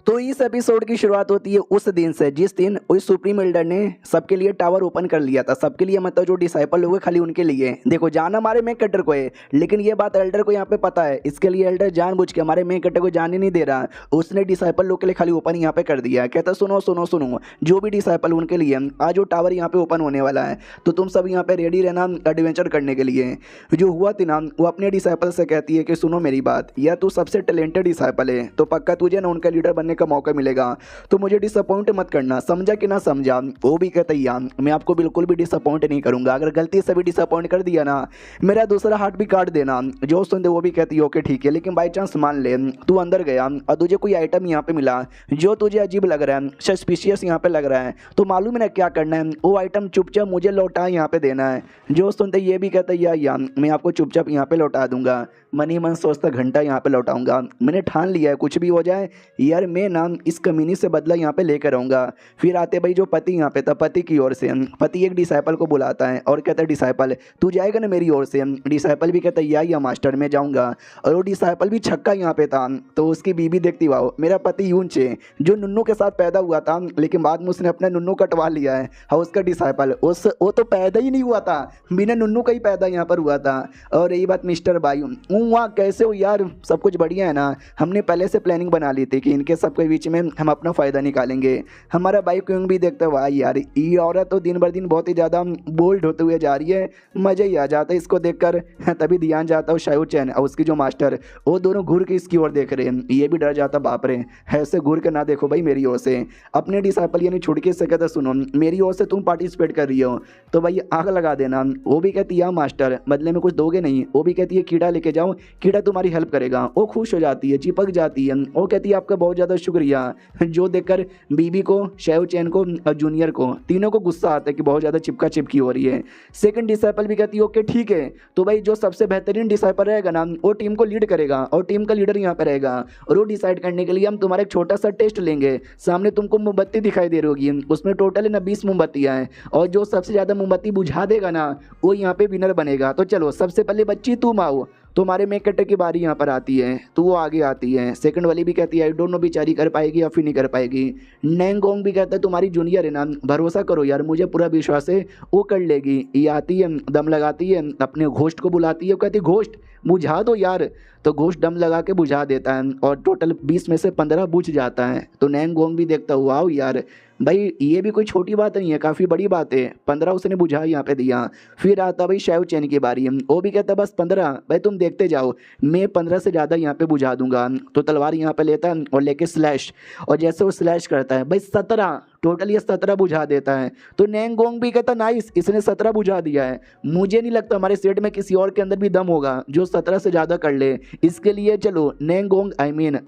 तो इस एपिसोड की शुरुआत होती है उस दिन से जिस दिन उस सुप्रीम एल्डर ने सबके लिए टावर ओपन कर लिया था। सबके लिए मतलब जो डिसाइपल लोग हैं खाली उनके लिए। देखो जान हमारे मेन कैरेक्टर को है, लेकिन ये बात एल्डर को यहाँ पे पता है। इसके लिए एल्डर जानबूझ के हमारे मेन कैरेक्टर को जाने नहीं दे रहा। उसने डिसाइपल लोग के लिए खाली ओपन यहाँ पे कर दिया है। कहता सुनो सुनो सुनो, जो भी डिसाइपल उनके लिए आज वो टावर यहाँ पे ओपन होने वाला है, तो तुम सब यहाँ पे रेडी रहना एडवेंचर करने के लिए। जो हुआ थी ना, वो अपने डिसाइपल से कहती है कि सुनो मेरी बात, या तू सबसे टैलेंटेड डिसाइपल है तो पक्का तुझे ना उनका लीडर बनने का मौका मिलेगा, तो मुझे डिसअपॉइंट मत करना, समझा कि ना समझा। वो भी कहता है यार मैं आपको बिल्कुल भी डिसअपॉइंट नहीं करूंगा, अगर गलती से भी डिसअपॉइंट कर दिया ना मेरा दूसरा हार्ट भी काट देना। जो सुनते वो भी कहती है ओके ठीक है, लेकिन बाई चांस मान ले तू अंदर गया और तुझे कोई आइटम यहाँ पे मिला जो तुझे अजीब लग रहा है, सस्पिशियस यहाँ पे लग रहा है, तो मालूम है ना क्या करना है, वो आइटम चुपचाप मुझे लौटा यहाँ पे देना है। जो सुनते ये भी कहता है यार मैं आपको चुपचाप यहाँ पे लौटा दूंगा। मन ही मन सोचता घंटा यहाँ पे लौटाऊंगा, मैंने ठान लिया है कुछ भी हो जाए यार मैं ना इस कमीनी से बदला यहाँ पे लेकर आऊँगा। फिर आते भाई जो पति यहाँ पे था, पति की ओर से पति एक डिसाइपल को बुलाता है और कहता है डिसाइपल तू जाएगा ना मेरी ओर से। डिसाइपल भी कहता है या मास्टर मैं जाऊँगा। और वो डिसाइपल भी छक्का यहाँ पे था, तो उसकी बीबी देखती वाह मेरा पति यूंचे जो नुन्नू के साथ पैदा हुआ था, लेकिन बाद में उसने अपना नुन्नू कटवा लिया है। और उसका डिसाइपल वो तो पैदा ही नहीं हुआ था, बिना नुन्नू का ही पैदा यहाँ पर हुआ था। और यही बात मिस्टर बायू वहाँ कैसे हो यार, सब कुछ बढ़िया है ना, हमने पहले से प्लानिंग बना ली थी कि इनके सबके बीच में हम अपना फ़ायदा निकालेंगे। हमारा बाई क्यों भी देखता है वाह यार ये औरत तो दिन बर दिन बहुत ही ज़्यादा बोल्ड होते हुए जा रही है, मज़ा ही आ जाता है इसको देखकर। तभी ध्यान जाता है शायू चैन और उसकी जो मास्टर, वो दोनों घूर के इसकी ओर देख रहे हैं। ये भी डर जाता बाप रे ऐसे घूर के ना देखो भाई मेरी ओर से। अपने डिसाइपल यानी छुड़के से कहता सुनो मेरी ओर से तुम पार्टिसिपेट कर रही हो तो भाई आग लगा देना। वो भी कहती है मास्टर बदले में कुछ दोगे नहीं। वो भी कहती है कीड़ा लेके जाओ, कीड़ा तुम्हारी हेल्प करेगा। वो खुश हो जाती है, चिपक जाती है। वो कहती है आपका बहुत ज़्यादा शुक्रिया। जो देखकर बीबी को, शैव चैन को और जूनियर को तीनों को गुस्सा आता है कि बहुत ज़्यादा चिपका चिपकी हो रही है। सेकंड डिसाइपल भी कहती है ओके ठीक है, तो भाई जो सबसे बेहतरीन डिसाइपल रहेगा ना वो टीम को लीड करेगा और टीम का लीडर यहाँ पे रहेगा। और वो डिसाइड करने के लिए हम तुम्हारा एक छोटा सा टेस्ट लेंगे। सामने तुमको मोमबत्ती दिखाई दे रही होगी, उसमें टोटल है ना 20 मोमबत्तियाँ हैं, और जो सबसे ज़्यादा मोमबत्ती बुझा देगा ना वो यहाँ पे विनर बनेगा। तो चलो सबसे पहले बच्ची तुम आओ। तुम्हारे मेक कटर की बारी यहाँ पर आती है, तो वो आगे आती है। सेकंड वाली भी कहती है आई डोंट नो बेचारी कर पाएगी या फिर नहीं कर पाएगी। नैंगोंग भी कहता है तुम्हारी जूनियर है ना, भरोसा करो यार मुझे पूरा विश्वास है वो कर लेगी। ये आती है, दम लगाती है, अपने घोस्ट को बुलाती है, वो कहती है घोस्ट बुझा दो यार। तो घोस्ट दम लगा के बुझा देता है और टोटल 20 में से 15 बुझ जाता है। तो नैंगोंग भी देखता हुआ यार भाई ये भी कोई छोटी बात नहीं है, काफ़ी बड़ी बात है। 15 उसने बुझा यहाँ पे दिया। फिर आता भाई शैव चैन की बारी, वो भी कहता बस 15 भाई तुम देखते जाओ, मैं 15 से ज़्यादा यहाँ पे बुझा दूंगा। तो तलवार यहाँ पे लेता है और लेके स्लैश, और जैसे वो स्लैश करता है भाई 17 टोटल, ये 17 बुझा देता है। तो नैंगोंग भी कहता नाइस इसने 17 बुझा दिया है, मुझे नहीं लगता हमारे सेट में किसी और के अंदर भी दम होगा जो 17 से ज़्यादा कर ले। इसके लिए चलो नैंगोंग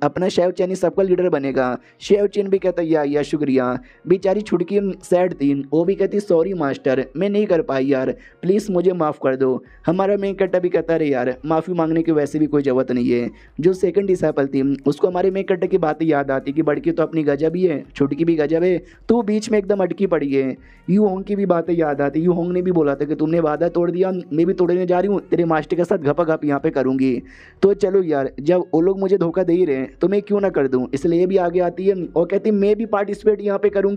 अपना शैव चैन सबका लीडर बनेगा। शैव चैन भी कहता या शुक्रिया। बेचारी छुटकी सैड थी, वो भी कहती सॉरी मास्टर मैं नहीं कर पाई यार, प्लीज़ मुझे माफ़ कर दो। हमारा मेन कट्टा भी कहता रहे यार माफ़ी मांगने की वैसे भी कोई ज़रूरत नहीं है। जो सेकंड डिसाइपल थी उसको हमारे मेन कट्टे की बातें याद आती कि बड़की तो अपनी गजब ही है, छुटकी भी गजब है, तो बीच में एकदम अटकी पड़ी है। यू होंग की भी बातें याद आती। यू होंग ने भी बोला था कि तुमने वादा तोड़ दिया, मैं भी तोड़ने जा रही हूँ, तेरे मास्टर के साथ घपाघप यहाँ पे करूँगी। तो चलो यार जब वो लोग मुझे धोखा दे ही रहे हैं तो मैं क्यों ना कर दूँ, इसलिए ये भी आगे आती है और कहती मैं भी पार्टिसिपेट यहाँ पे करूँगी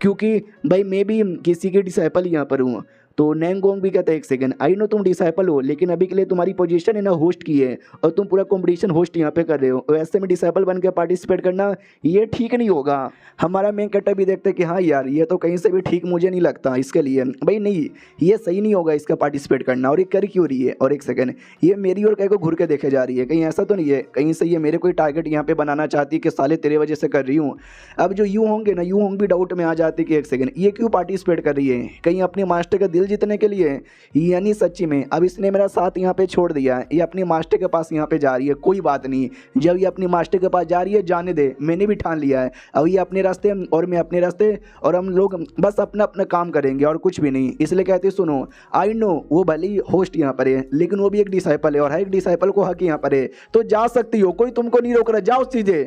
क्योंकि भाई मैं भी किसी के डिसाइपल यहाँ पर हूँ। तो नैंगोंग भी कहता है एक सेकंड आई नो तुम डिसाइपल हो, लेकिन अभी के लिए तुम्हारी पोजीशन है ना होस्ट की है और तुम पूरा कंपटीशन होस्ट यहाँ पे कर रहे हो, वैसे में डिसाइपल बन के पार्टिसिपेट करना ये ठीक नहीं होगा। हमारा मेन कट्टर भी देखते कि हाँ यार ये तो कहीं से भी ठीक मुझे नहीं लगता, इसके लिए भाई नहीं ये सही नहीं होगा इसका पार्टिसिपेट करना, और ये कर क्यों रही है। और एक सेकंड ये मेरी और कहीं को घूर के देखे जा रही है, कहीं ऐसा तो नहीं है कहीं से ये मेरे कोई टारगेट यहाँ पे बनाना चाहती है कि साले तेरे वजह से कर रही हूँ। अब जो यू होंगे ना यू होंग भी डाउट में आ जाती कि एक सेकंड ये क्यों पार्टिसिपेट कर रही है, कहीं अपने मास्टर का दिल जीतने के लिए, यानी सच्ची में अब इसने मेरा साथ यहाँ पे छोड़ दिया है, ये अपने मास्टर के पास यहाँ पे जा रही है। कोई बात नहीं, जब ये अपने मास्टर के पास जा रही है जाने दे, मैंने भी ठान लिया है अब ये अपने रास्ते और मैं अपने रास्ते, और हम लोग बस अपना अपना काम करेंगे और कुछ भी नहीं। इसलिए कहते सुनो आई नो वो भले ही होस्ट यहाँ पर है लेकिन वो भी एक डिसाइपल है और हर एक डिसाइपल को हक यहाँ पर है, तो जा सकती हो, कोई तुमको नहीं रोक रहा, जाओ सीधे।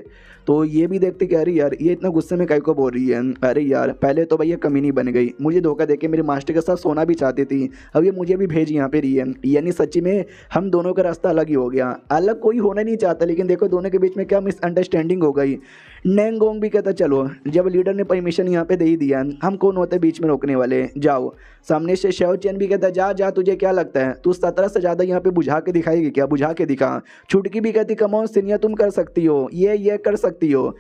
तो ये भी देखते कि अरे यार ये इतना गुस्से में काहे को बोल रही है, अरे यार पहले तो भैया कमी नहीं बन गई, मुझे धोखा देके मेरे मास्टर के साथ सोना भी चाहती थी, अब ये मुझे भी भेज यहाँ पे रही है। यानी सच्ची में हम दोनों का रास्ता अलग ही हो गया। अलग कोई होना नहीं चाहता, लेकिन देखो दोनों के बीच में क्या मिसअंडरस्टैंडिंग हो गई। नेंगोंग भी कहता चलो, जब लीडर ने परमिशन यहाँ पे दे ही दिया, हम कौन होते बीच में रोकने वाले, जाओ। सामने से शेव चैन भी कहता जा जा, तुझे क्या लगता है तू 17 से ज़्यादा यहाँ पे बुझा के दिखाएगी क्या, बुझा के दिखा। छुटकी भी कहती कमॉन सिनिया तुम कर सकती हो, ये कर सकती हो।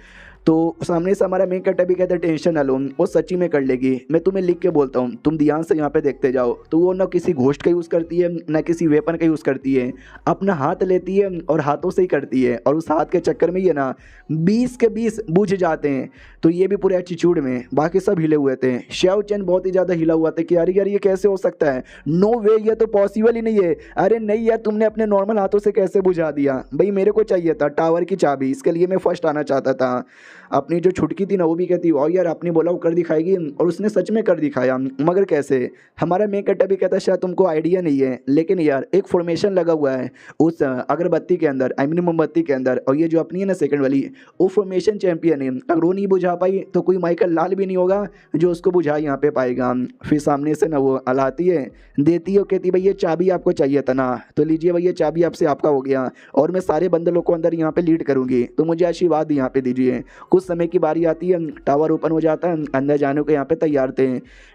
तो सामने से हमारा मेन कैरेक्टर भी कहता है टेंशन ना लो, वो सच्ची में कर लेगी, मैं तुम्हें लिख के बोलता हूँ, तुम ध्यान से यहाँ पे देखते जाओ। तो वो ना किसी घोस्ट का यूज़ करती है ना किसी वेपन का यूज़ करती है, अपना हाथ लेती है और हाथों से ही करती है, और उस हाथ के चक्कर में ये ना 20 के 20 बुझ जाते हैं। तो ये भी पूरे एटीट्यूड में, बाकी सब हिले हुए थे। शेव चैन बहुत ही ज़्यादा हिला हुआ था कि यार ये कैसे हो सकता है, नो वे, ये तो पॉसिबल ही नहीं है। अरे नहीं यार, तुमने अपने नॉर्मल हाथों से कैसे बुझा दिया। भाई मेरे को चाहिए था टावर की चाबी, इसके लिए मैं फर्स्ट आना चाहता था। अपनी जो छुटकी थी ना वो भी कहती और यार आपने बोला वो कर दिखाएगी, और उसने सच में कर दिखाया, मगर कैसे। हमारा मेन कैरेक्टर भी कहता शायद तुमको आइडिया नहीं है, लेकिन यार एक फॉर्मेशन लगा हुआ है उस अगरबत्ती के अंदर, आई मीन मोमबत्ती के अंदर, और ये जो अपनी है ना सेकंड वाली, वो फॉर्मेशन चैंपियन है। अगर वो नहीं बुझा पाई तो कोई माइकल लाल भी नहीं होगा जो उसको बुझा यहाँ पे पाएगा। फिर सामने से ना वो अलाती है, देती है, कहती भाई ये चाबी आपको चाहिए था ना, तो लीजिए भाई ये चाबी आपसे आपका हो गया, और मैं सारे बंदलों को अंदर यहाँ पे लीड करूँगी, तो मुझे आशीर्वाद यहाँ पे दीजिए। कुछ समय की बारी आती है, टावर ओपन हो जाता है, अंदर जाने को यहाँ पे तैयार थे।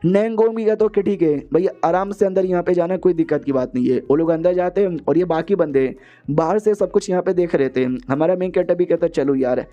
नेंगोंग भी कहता ठीक है भैया आराम से अंदर यहाँ पे जाना, कोई दिक्कत की बात नहीं है। वो लोग अंदर जाते हैं और ये बाकी बंदे बाहर से सब कुछ यहाँ पे देख रहे थे। हमारा मेन कैरेक्टर भी कहता चलो यार,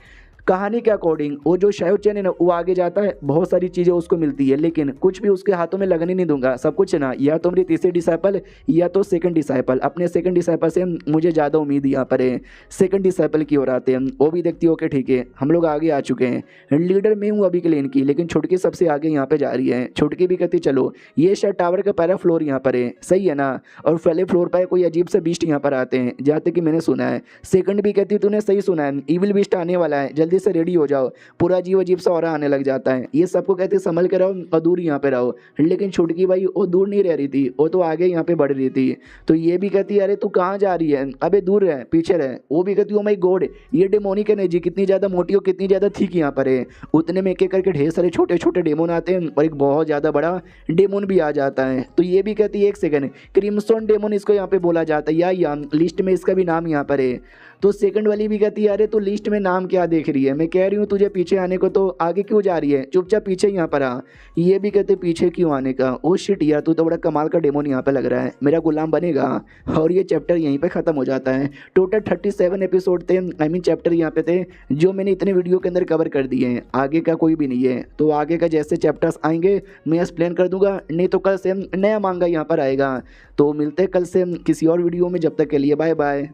कहानी के अकॉर्डिंग वो जो शेव चैन है ना वो आगे जाता है, बहुत सारी चीज़ें उसको मिलती है, लेकिन कुछ भी उसके हाथों में लगने नहीं दूंगा। सब कुछ है ना, या तो मेरी तीसरी डिसाइपल या तो सेकंड डिसाइपल। अपने सेकंड डिसाइपल से मुझे ज़्यादा उम्मीद यहाँ पर है, सेकंड डिसाइपल की ओर आते हैं। वो भी देखती है ओके ठीक है हम लोग आगे आ चुके हैं, लीडर मैं हूँ अभी के लिए इनकी, लेकिन छुटकी सबसे आगे यहाँ पे जा रही है। छुटकी भी कहती चलो ये शायद टावर का पहला फ्लोर यहाँ पर है, सही है ना, और पहले फ्लोर पर कोई अजीब से बीस्ट यहाँ पर आते हैं, जहाँ तक कि मैंने सुना है। सेकंड भी कहती तूने सही सुना है, इविल बीस्ट आने वाला है, जल्दी से रेडी हो जाओ, पूरा अजीब अजीब सा और आने लग जाता है। ये सबको कहते संभल के रहो और दूर यहाँ पे रहो, लेकिन छुटकी भाई वो दूर नहीं रह रही थी, वो तो आगे यहाँ पे बढ़ रही थी। तो ये भी कहती है अरे तू कहाँ जा रही है, अबे दूर रह पीछे रह। वो भी कहती ओ माय गॉड ये डेमोनिक एनर्जी कितनी ज़्यादा मोटी और कितनी ज़्यादा थिक यहाँ पर है। उतने में एक एक करके ढेर सारे छोटे छोटे डेमोन आते हैं और एक बहुत ज़्यादा बड़ा डेमोन भी आ जाता है। तो ये भी कहती है एक सेकंड, क्रिम्सन डेमोन इसको यहाँ पे बोला जाता है, या लिस्ट में इसका भी नाम यहाँ पर है। तो सेकंड वाली भी कहती है अरे तू लिस्ट में नाम क्या देख रही है, मैं कह रही हूँ तुझे पीछे आने को, तो आगे क्यों जा रही है, चुपचाप पीछे यहाँ पर आ। ये भी कहते पीछे क्यों आने का, ओ शिट यार तू तो बड़ा कमाल का डेमोन यहाँ पे लग रहा है, मेरा गुलाम बनेगा। और ये चैप्टर यहीं पे ख़त्म हो जाता है। टोटल 37 एपिसोड थे, आई मीन चैप्टर यहाँ पे थे, जो मैंने इतने वीडियो के अंदर कवर कर दिए हैं। आगे का कोई भी नहीं है, तो आगे का जैसे चैप्टर्स आएंगे मैं एक्सप्लेन कर दूंगा, नहीं तो कल से नया मांगा यहाँ पर आएगा। तो मिलते हैं कल से किसी और वीडियो में, जब तक के लिए बाय बाय।